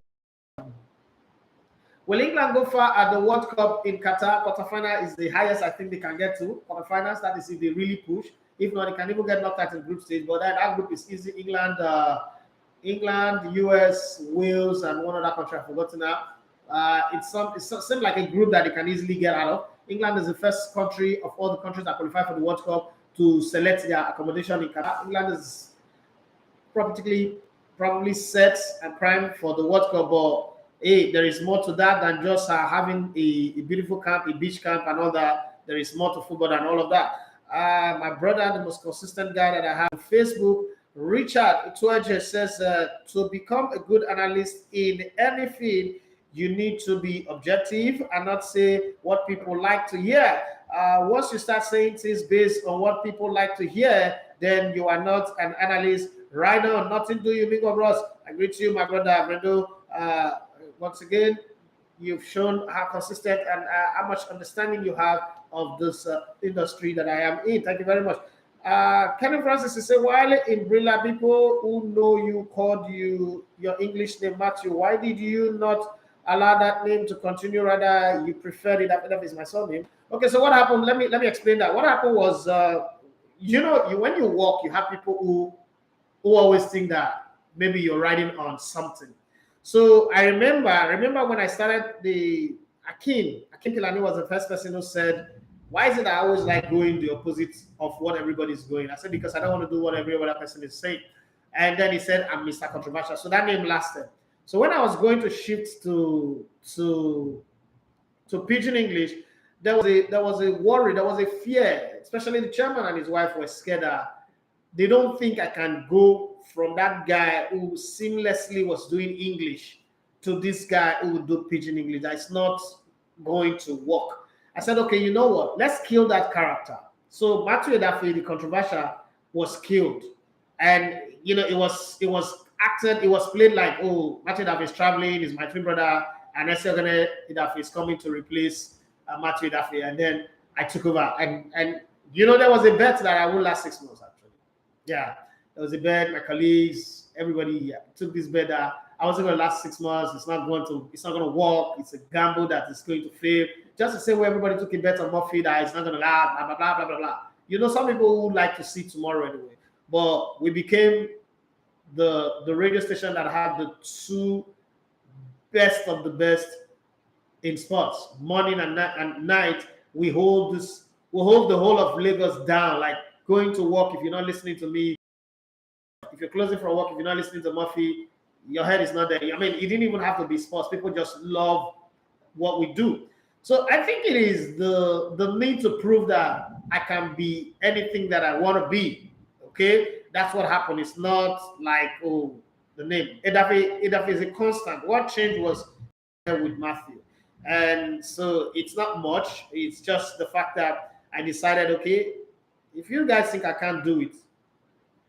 Speaker 2: will England go far at the World Cup in Qatar? Quarterfinal is the highest I think they can get to. Quarterfinals, that is if they really push. If not, they can even get knocked out in group stage. But that group is easy. England, US, Wales, and one other country I've forgotten now. It seems like a group that they can easily get out of. England is the first country of all the countries that qualify for the World Cup to select their accommodation in Qatar. England is probably set and primed for the World Cup, but hey, there is more to that than just having a beautiful camp, a beach camp, and all that. There is more to football than all of that. My brother, the most consistent guy that I have on Facebook, Richard Tuaje, says to become a good analyst in any field, you need to be objective and not say what people like to hear. Once you start saying things based on what people like to hear, then you are not an analyst. Right now, nothing to you, big of Ross. I greet you, my brother Brendo. Once again, you've shown how consistent and how much understanding you have of this industry that I am in. Thank you very much. Kevin Francis is saying, while in Brilla, people who know you called you your English name Matthew. Why did you not allow that name to continue? Rather, you preferred it. That is my surname. Okay, so what happened? Let me explain that. What happened was, when you walk, you have people who always think that maybe you're riding on something. So I remember when I started the Akin Kilani was the first person who said, why is it I always like going the opposite of what everybody's going? I said, because I don't want to do what every other person is saying. And then he said, I'm Mr. Controversial. So that name lasted. So when I was going to shift to Pidgin English, there was a worry, there was a fear, especially the chairman and his wife were scared that they don't think I can go from that guy who seamlessly was doing English to this guy who would do Pidgin English. That's not going to work. I said, okay, you know what? Let's kill that character. So Matthew Edafe, the controversial, was killed. And it was acted, it was played like, oh, Matthew Edafe is traveling, is my twin brother, and Esiogene Edafe is coming to replace Matthew Edafe. And then I took over. And there was a bet that I would last 6 months, actually. Yeah, there was a bet, my colleagues, everybody took this bet that I wasn't going to last 6 months. It's not going to work. It's a gamble that is going to fail. Just the same way everybody took a bet on Murphy that it's not going to last, blah, blah, blah, blah, blah, blah. Some people would like to see tomorrow anyway. But we became the radio station that had the two best of the best in sports. Morning and night, we hold the whole of Lagos down, like going to work. If you're not listening to me, if you're closing from work, if you're not listening to Murphy, your head is not there. I mean, it didn't even have to be sports. People just love what we do. So I think it is the need to prove that I can be anything that I want to be. Okay, that's what happened. It's not like, oh, the name Edafe is a constant. What changed was with Matthew, and so it's not much. It's just the fact that I decided, okay, if you guys think I can't do it,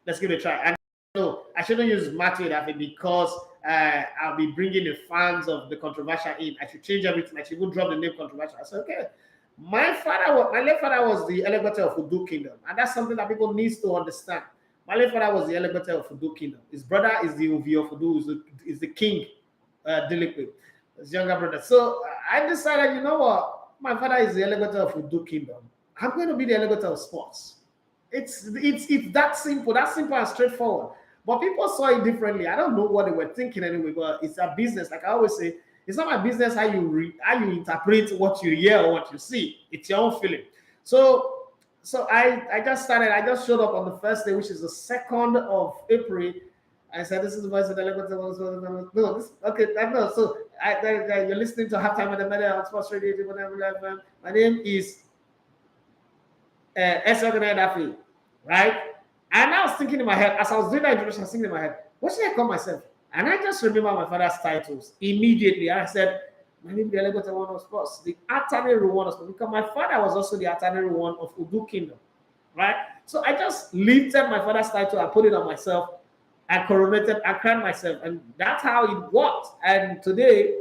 Speaker 2: let's give it a try. And no, I shouldn't use Matthew Edafe because I'll be bringing the fans of the controversial in. I should change everything. I should even drop the name controversial. I said, okay. My late father was the elevator of Udu Kingdom, and that's something that people need to understand. My late father was the elevator of Udu Kingdom. His brother is the Uvi of Udu, is the king, Dilikwe, his younger brother. So I decided, you know what? My father is the elevator of Udu Kingdom. I'm going to be the elevator of sports. It's that simple and straightforward. But people saw it differently. I don't know what they were thinking anyway, but it's a business. Like I always say, it's not my business how you interpret what you hear or what you see. It's your own feeling. So I just started. I just showed up on the first day, which is the 2nd of April. I said, "This is the voice of the elevator." No, this okay. No, so you're listening to Halftime at the Media on Sports Radio. My name is Esiogene Edafe, right? And I was thinking in my head, as I was doing that introduction, I was thinking in my head, what should I call myself? And I just remember my father's titles immediately. I said, my name is the elevator one of sports, the Attorney one of sports, because my father was also the Attorney one of Udu Kingdom, right? So I just lifted my father's title and put it on myself and corroborated and crowned myself. And that's how it worked. And today,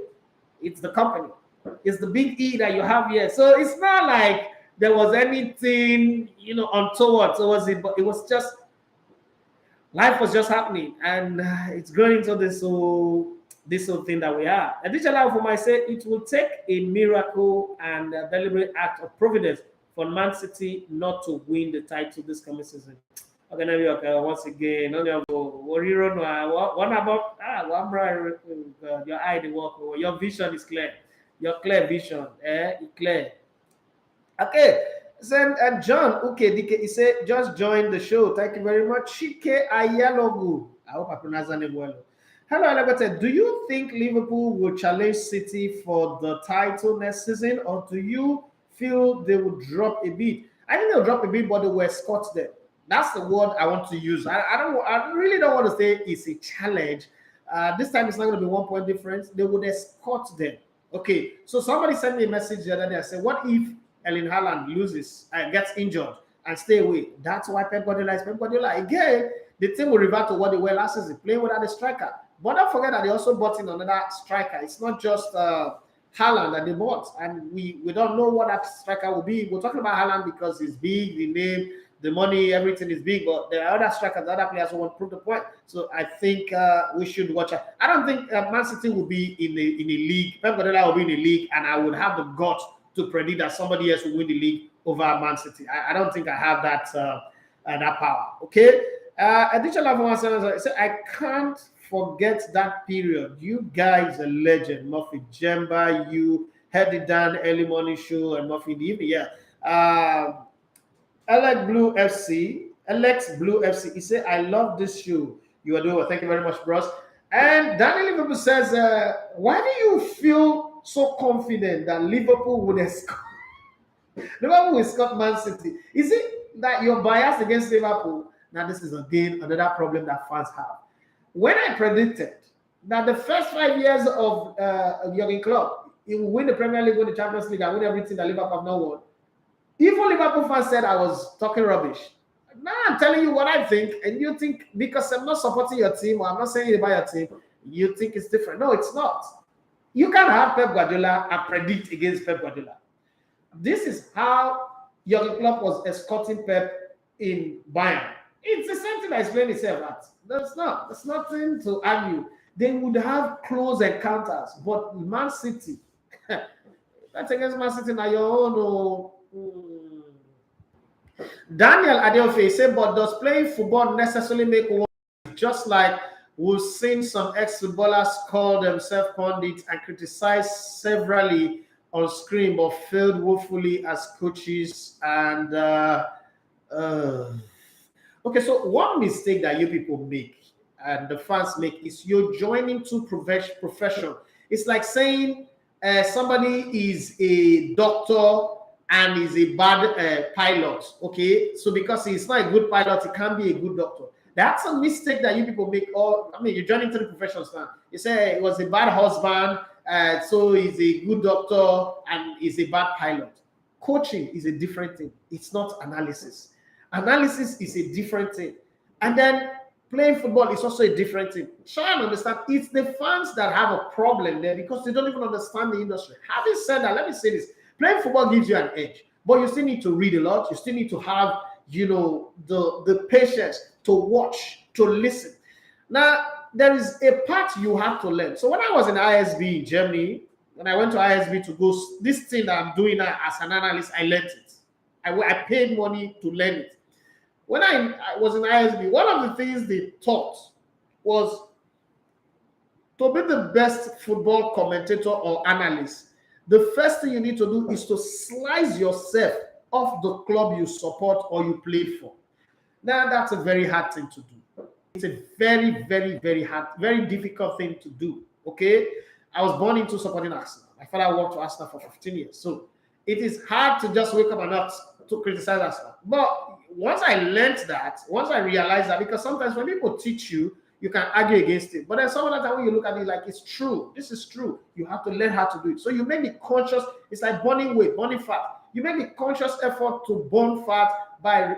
Speaker 2: it's the company. It's the big E that you have here. So it's not like there was anything, untoward. So it was just, Life was just happening, and it's growing into this whole thing that we are. Additionally, for myself, it will take a miracle and a deliberate act of providence for Man City not to win the title this coming season. Okay, now once again, no, no, one about one brother, your eye the work, your vision is clear, your clear vision, clear. Okay, then John, okay, DK, he said just join the show. Thank you very much. Chike Ayalogu. I hope I pronounce that name well. Hello, Alabata. Do you think Liverpool will challenge City for the title next season, or do you feel they will drop a bit? I think they'll drop a bit, but they will escort them. That's the word I want to use. I really don't want to say it's a challenge. This time it's not going to be 1 point difference. They would escort them. Okay, so somebody sent me a message the other day. I said, what if Erling Haaland loses and gets injured and stay away? That's why Pep Guardiola is Pep Guardiola. Again, the team will revert to what they were last season, playing without a striker. But don't forget that they also bought in another striker. It's not just Haaland that they bought, and we don't know what that striker will be. We're talking about Haaland because he's big, the name, the money, everything is big, but there are other strikers, other players who want to prove the point. So I think we should watch it. I don't think Man City will be in a league. Pep Guardiola will be in a league, and I would have the gut to predict that somebody else will win the league over Man City. I don't think I have that power. Okay. Additional one said, I can't forget that period. You guys are legend. Murphy Jemba, you had it down early morning show and Murphy in the evening. Yeah. Alex Blue FC. He said, I love this show. You are doing well. Thank you very much, bros. And Daniel Liverpool says, why do you feel so confident that Liverpool would escort Man City? Is it that you're biased against Liverpool? Now, this is again another problem that fans have. When I predicted that the first 5 years of Jurgen Klopp, he will win the Premier League, win the Champions League, and win everything that Liverpool have not won, even Liverpool fans said I was talking rubbish. Now I'm telling you what I think, and you think because I'm not supporting your team or I'm not saying about your team, you think it's different. No, it's not. You can't have Pep Guardiola and predict against Pep Guardiola. This is how Jurgen Klopp was escorting Pep in Bayern. It's the same thing I explained itself at. There's nothing to argue. They would have close encounters, but Man City, that's against Man City now your own. Daniel Adeofe said, but does playing football necessarily make one? Just like we've seen some ex-footballers call themselves pundits and criticize severally on screen, but failed woefully as coaches. And okay, so one mistake that you people make and the fans make is you're joining two profession. It's like saying somebody is a doctor and is a bad pilot. Okay, so because he's not a good pilot, he can't be a good doctor. That's a mistake that you people make. Or I mean, you're joining three professions now. You say he was a bad husband, so he's a good doctor and he's a bad pilot. Coaching is a different thing. It's not analysis. Analysis is a different thing, and then playing football is also a different thing. Try and understand. It's the fans that have a problem there because they don't even understand the industry. Having said that, let me say this. Playing football gives you an edge, but you still need to read a lot. You still need to have, the patience to watch, to listen. Now, there is a part you have to learn. So when I was in ISB in Germany, when I went to ISB to go, this thing that I'm doing now as an analyst, I learned it. I paid money to learn it. When I was in ISB, one of the things they taught was to be the best football commentator or analyst. The first thing you need to do is to slice yourself off the club you support or you played for. Now, that's a very hard thing to do. It's a very, very, very hard, very difficult thing to do. Okay? I was born into supporting Arsenal. My father worked for Arsenal for 15 years. So it is hard to just wake up and not to criticize Arsenal. But once I learned that, once I realized that, because sometimes when people teach you, you can argue against it. But then some of the time when you look at it, like, it's true. This is true. You have to learn how to do it. So you make the conscious, it's like burning weight, burning fat. You make the conscious effort to burn fat by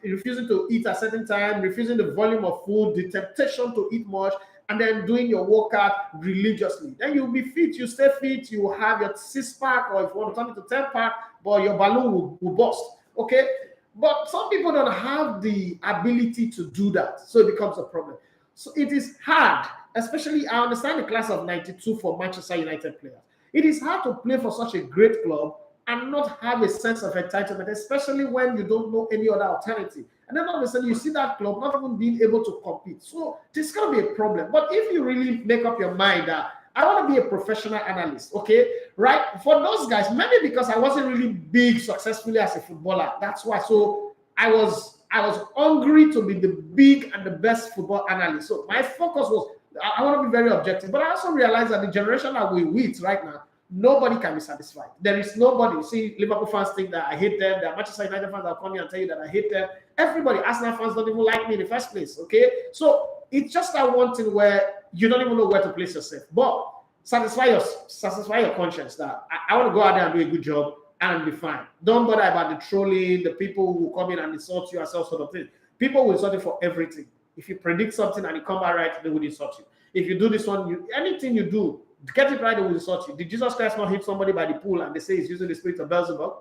Speaker 2: refusing to eat at a certain time, refusing the volume of food, the temptation to eat much, and then doing your workout religiously. Then you'll be fit, you stay fit, you will have your 6-pack, or if you want to turn it to 10-pack, but your balloon will burst. Okay? But some people don't have the ability to do that, so it becomes a problem. So it is hard, especially I understand the class of 92 for Manchester United players. It is hard to play for such a great club and not have a sense of entitlement, especially when you don't know any other alternative. And then all of a sudden you see that club not even being able to compete. So this going to be a problem. But if you really make up your mind that I want to be a professional analyst, okay, right? For those guys, maybe because I wasn't really big successfully as a footballer, that's why. So I was hungry to be the big and the best football analyst. So my focus was I want to be very objective, but I also realize that the generation that we're with right now, nobody can be satisfied. There is nobody. You see, Liverpool fans think that I hate them. There are Manchester United fans that will come here and tell you that I hate them. Everybody, Arsenal fans don't even like me in the first place, okay? So it's just that one thing where you don't even know where to place yourself. But satisfy your conscience that I want to go out there and do a good job and be fine. Don't bother about the trolling, the people who come in and insult you and all sort of things. People will insult you for everything. If you predict something and it come out right, they will insult you. If you do this one, anything you do, get it right, they will insult you. Did Jesus Christ not hit somebody by the pool and they say he's using the spirit of Beelzebub?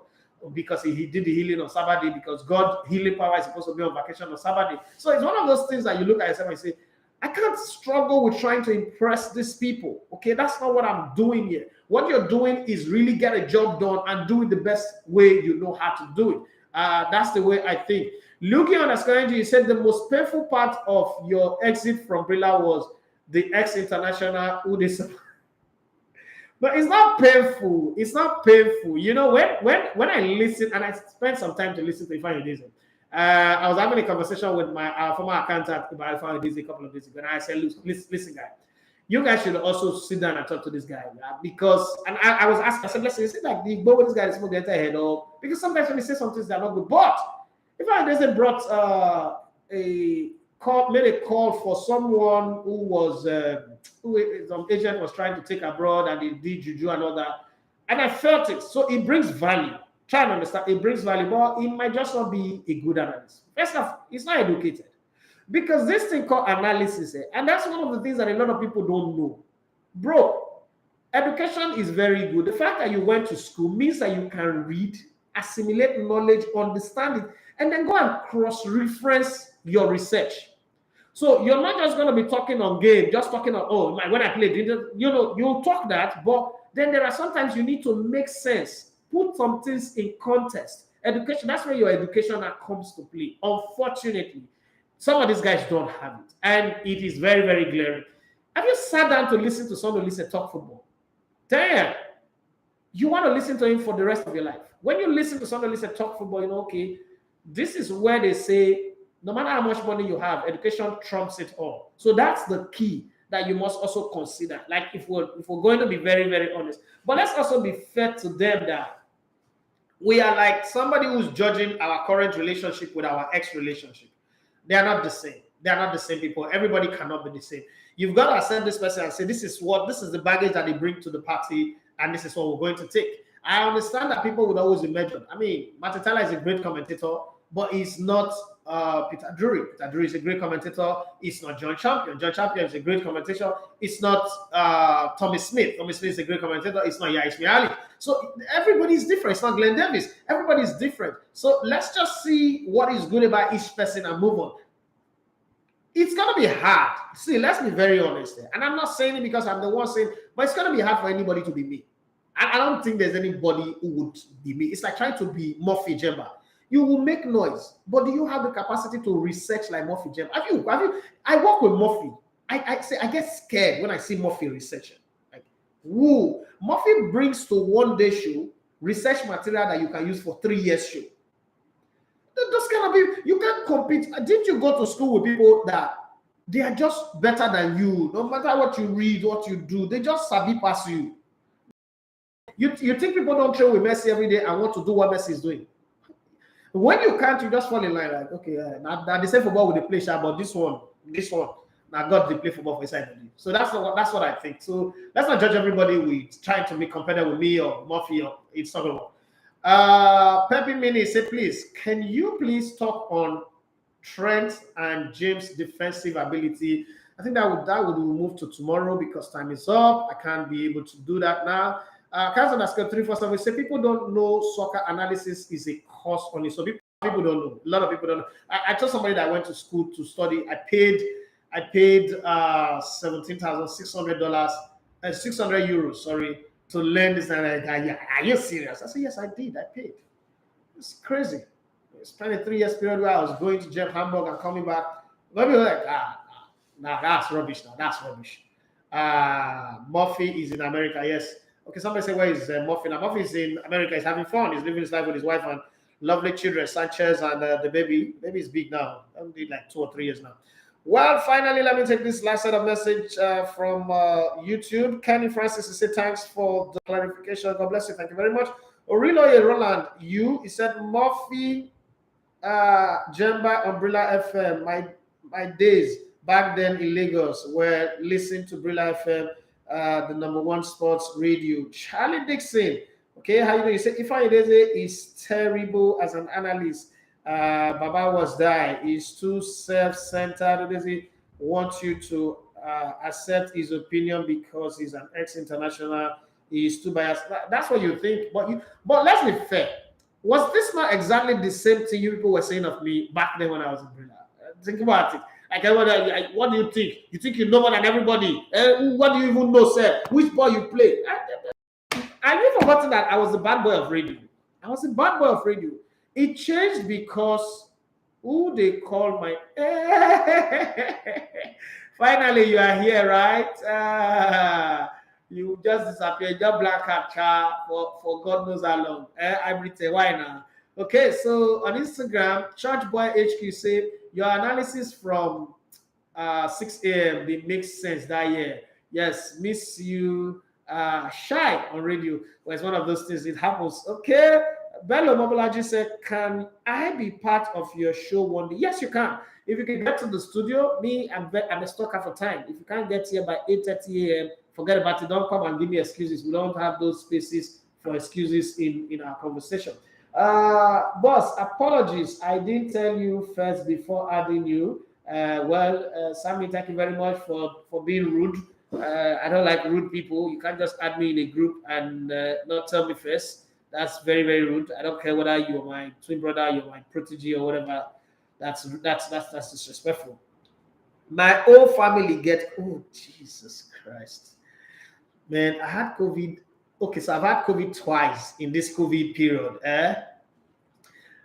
Speaker 2: Because he did the healing on Sabbath, because God healing power is supposed to be on vacation on Sabbath. So it's one of those things that you look at yourself and say, I can't struggle with trying to impress these people. Okay, that's not what I'm doing here. What you're doing is really get a job done and do it the best way you know how to do it. That's the way I think. Looking on Ascarenji, you said the most painful part of your exit from Brilla was the ex-international who they. But it's not painful. It's not painful. You know, when I listen, and I spent some time to listen to Ifeanyi Udeze, I was having a conversation with my former accountant about Ifeanyi Udeze a couple of days ago, and I said, listen, guy, you guys should also sit down and talk to this guy, because, and I was asking, I said, listen, is it like the boy with this guy is going to get ahead of? Because sometimes when he says some things, they're not good. But Ifeanyi Udeze brought made a call for someone who was some agent was trying to take abroad and he did juju and all that, and I felt it. So it brings value. Try and understand, it brings value, but it might just not be a good analyst. First off, it's not educated, because this thing called analysis, and that's one of the things that a lot of people don't know, bro. Education is very good. The fact that you went to school means that you can read, assimilate knowledge, understand it, and then go and cross-reference your research. So you're not just going to be talking on game, just talking on, oh, when I played, you'll talk that, but then there are sometimes you need to make sense, put some things in context. Education, that's where your education comes to play. Unfortunately, some of these guys don't have it, and it is very, very glaring. Have you sat down to listen to someone talk football? Damn, you want to listen to him for the rest of your life. When you listen to someone talk football, you know, okay, this is where they say, no matter how much money you have, education trumps it all. So that's the key that you must also consider. Like if we're going to be very, very honest. But let's also be fair to them that we are like somebody who's judging our current relationship with our ex-relationship. They are not the same. They are not the same people. Everybody cannot be the same. You've got to accept this person and say, this is the baggage that they bring to the party, and this is what we're going to take. I understand that people would always be measured. I mean, Matatala is a great commentator, but he's not Peter Drury. Peter Drury is a great commentator. It's not John Champion. John Champion is a great commentator. It's not Tommy Smith. Tommy Smith is a great commentator. It's not Yaish Miali. So everybody is different. It's not Glenn Davis. Everybody is different. So let's just see what is good about each person and move on. It's going to be hard. See, let's be very honest there. And I'm not saying it because I'm the one saying, but it's going to be hard for anybody to be me. And I don't think there's anybody who would be me. It's like trying to be Murphy Jemba. You will make noise, but do you have the capacity to research like Murphy Jemba? Have you? I work with Murphy. I get scared when I see Murphy researching. Like, whoa. Murphy brings to one day show research material that you can use for 3 years show. Those kind of people, you can't compete. Didn't you go to school with people that they are just better than you? No matter what you read, what you do, they just sabi pass you. You think people don't train with Messi every day and want to do what Messi is doing? When you can't, you just fall in line like, okay, now the same football with the play sharp, but this one, now God they play football for inside of you. So that's what I think. So let's not judge everybody with trying to be competitive with me or Murphy or it's not going to work. Pepe Mini say, please, can you please talk on Trent and James' defensive ability? I think that would move to tomorrow because time is up. I can't be able to do that now. Council Asker 347 say people don't know soccer analysis is a course on it. So people People don't know. A lot of people don't know. I told somebody that I went to school to study. I paid $17,600, €600, sorry, to learn this. And are you serious? I said, yes, I did. I paid. It's crazy. I spent a 3 years period where I was going to Hamburg and coming back. Maybe like, that's rubbish. Now that's rubbish. Murphy is in America. Yes. Okay. Somebody say, where is Murphy? Now Murphy is in America. He's having fun. He's living his life with his wife and lovely children, Sanchez and the baby. Baby is big now. I did like 2 or 3 years now. Well, finally, let me take this last set of message from YouTube. Kenny Francis to say thanks for the clarification. God bless you. Thank you very much. Oriloye Roland, he said Murphy, Jemba, Umbrella FM. My days back then in Lagos were listening to Umbrella FM, the #1 sports radio. Charlie Dixon. Okay, how you doing? You say Ifeanyi Udeze is terrible as an analyst. Baba was die. He's too self-centered. Udeze wants you to accept his opinion because he's an ex-international. He's too biased. That's what you think. But let's be fair. Was this not exactly the same thing you people were saying of me back then when I was in Brilla? Think about it. Like, what do you think? You think you know more than everybody? What do you even know, sir? Which ball you play? I never forgotten that I was the bad boy of radio. I was the bad boy of radio. It changed because who they call my finally you are here, right? You just disappeared, just black capture for God knows how long. I pretend why now? Okay, so on Instagram, Church Boy HQ say your analysis from 6 a.m. they make sense that year. Yes, miss you. Shy on radio. Well, it's one of those things. It happens. Okay. Bello Mobolaji said, "Can I be part of your show one day?" Yes, you can. If you can get to the studio, I'm a stalker for time. If you can't get here by 8:30 a.m., forget about it. Don't come and give me excuses. We don't have those spaces for excuses in our conversation. Boss, apologies. I didn't tell you first before adding you. Sammy, thank you very much for being rude. I don't like rude people. You can't just add me in a group and not tell me first. That's very, very rude. I don't care whether you're my twin brother, you're my protege, or whatever. That's disrespectful. My whole family oh Jesus Christ, man! I had COVID. Okay, so I've had COVID twice in this COVID period.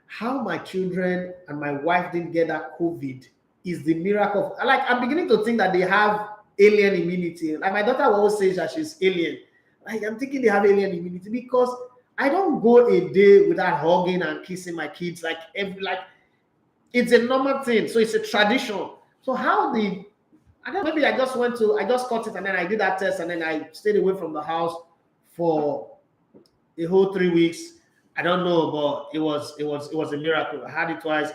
Speaker 2: How my children and my wife didn't get that COVID is the miracle. Like, I'm beginning to think that they have alien immunity. Like, my daughter always says that she's alien. Like, I'm thinking they have alien immunity because I don't go a day without hugging and kissing my kids. Like it's a normal thing. So it's a tradition. So maybe I just caught it and then I did that test and then I stayed away from the house for a whole 3 weeks. I don't know, but it was a miracle. I had it twice.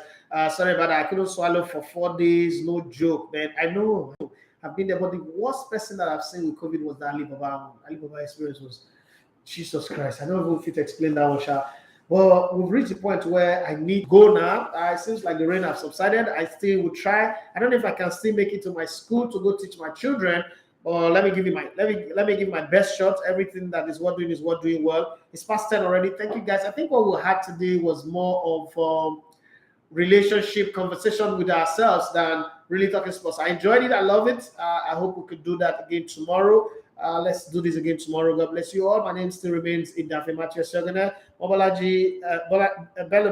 Speaker 2: Sorry about that. I couldn't swallow for 4 days. No joke, man. I know. I've been there, but the worst person that I've seen with COVID was that Alibaba. Alibaba experience was Jesus Christ. I don't know if you explain that one, Sha. Well, we've reached the point where I need to go now. It seems like the rain has subsided. I still will try. I don't know if I can still make it to my school to go teach my children. But let me give you my best shot. Everything that is worth doing well. It's past 10 already. Thank you guys. I think what we had today was more of relationship conversation with ourselves than really talking sports. I enjoyed it. I love it. I hope we could do that again tomorrow. Let's do this again tomorrow. God bless you all. My name still remains Idafe Matthew Sogana. Bella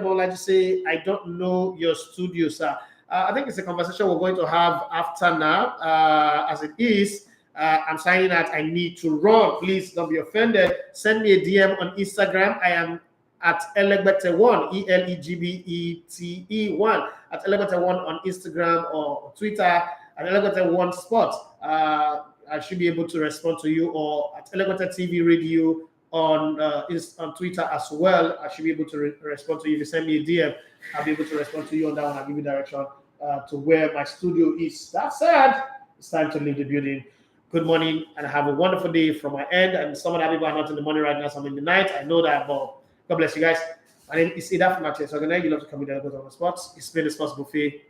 Speaker 2: Bolaji say, I don't know your studio, sir. I think it's a conversation we're going to have after now. As it is, I'm signing out. I need to run. Please don't be offended. Send me a DM on Instagram. I am at Elegbete1, ELEGBETE1, at Elegbete1 on Instagram or Twitter, at Elegbete1 Spot. I should be able to respond to you, or at Elegbete TV Radio on Twitter as well. I should be able to respond to you. If you send me a DM, I'll be able to respond to you on that one. I'll give you direction to where my studio is. That said, it's time to leave the building. Good morning and have a wonderful day from my end. And some of the people are not in the morning right now, some in the night. I know that, but God bless you guys. My name is Ida from Matthew. So you love to come in there on the spots. It's been a sports buffet.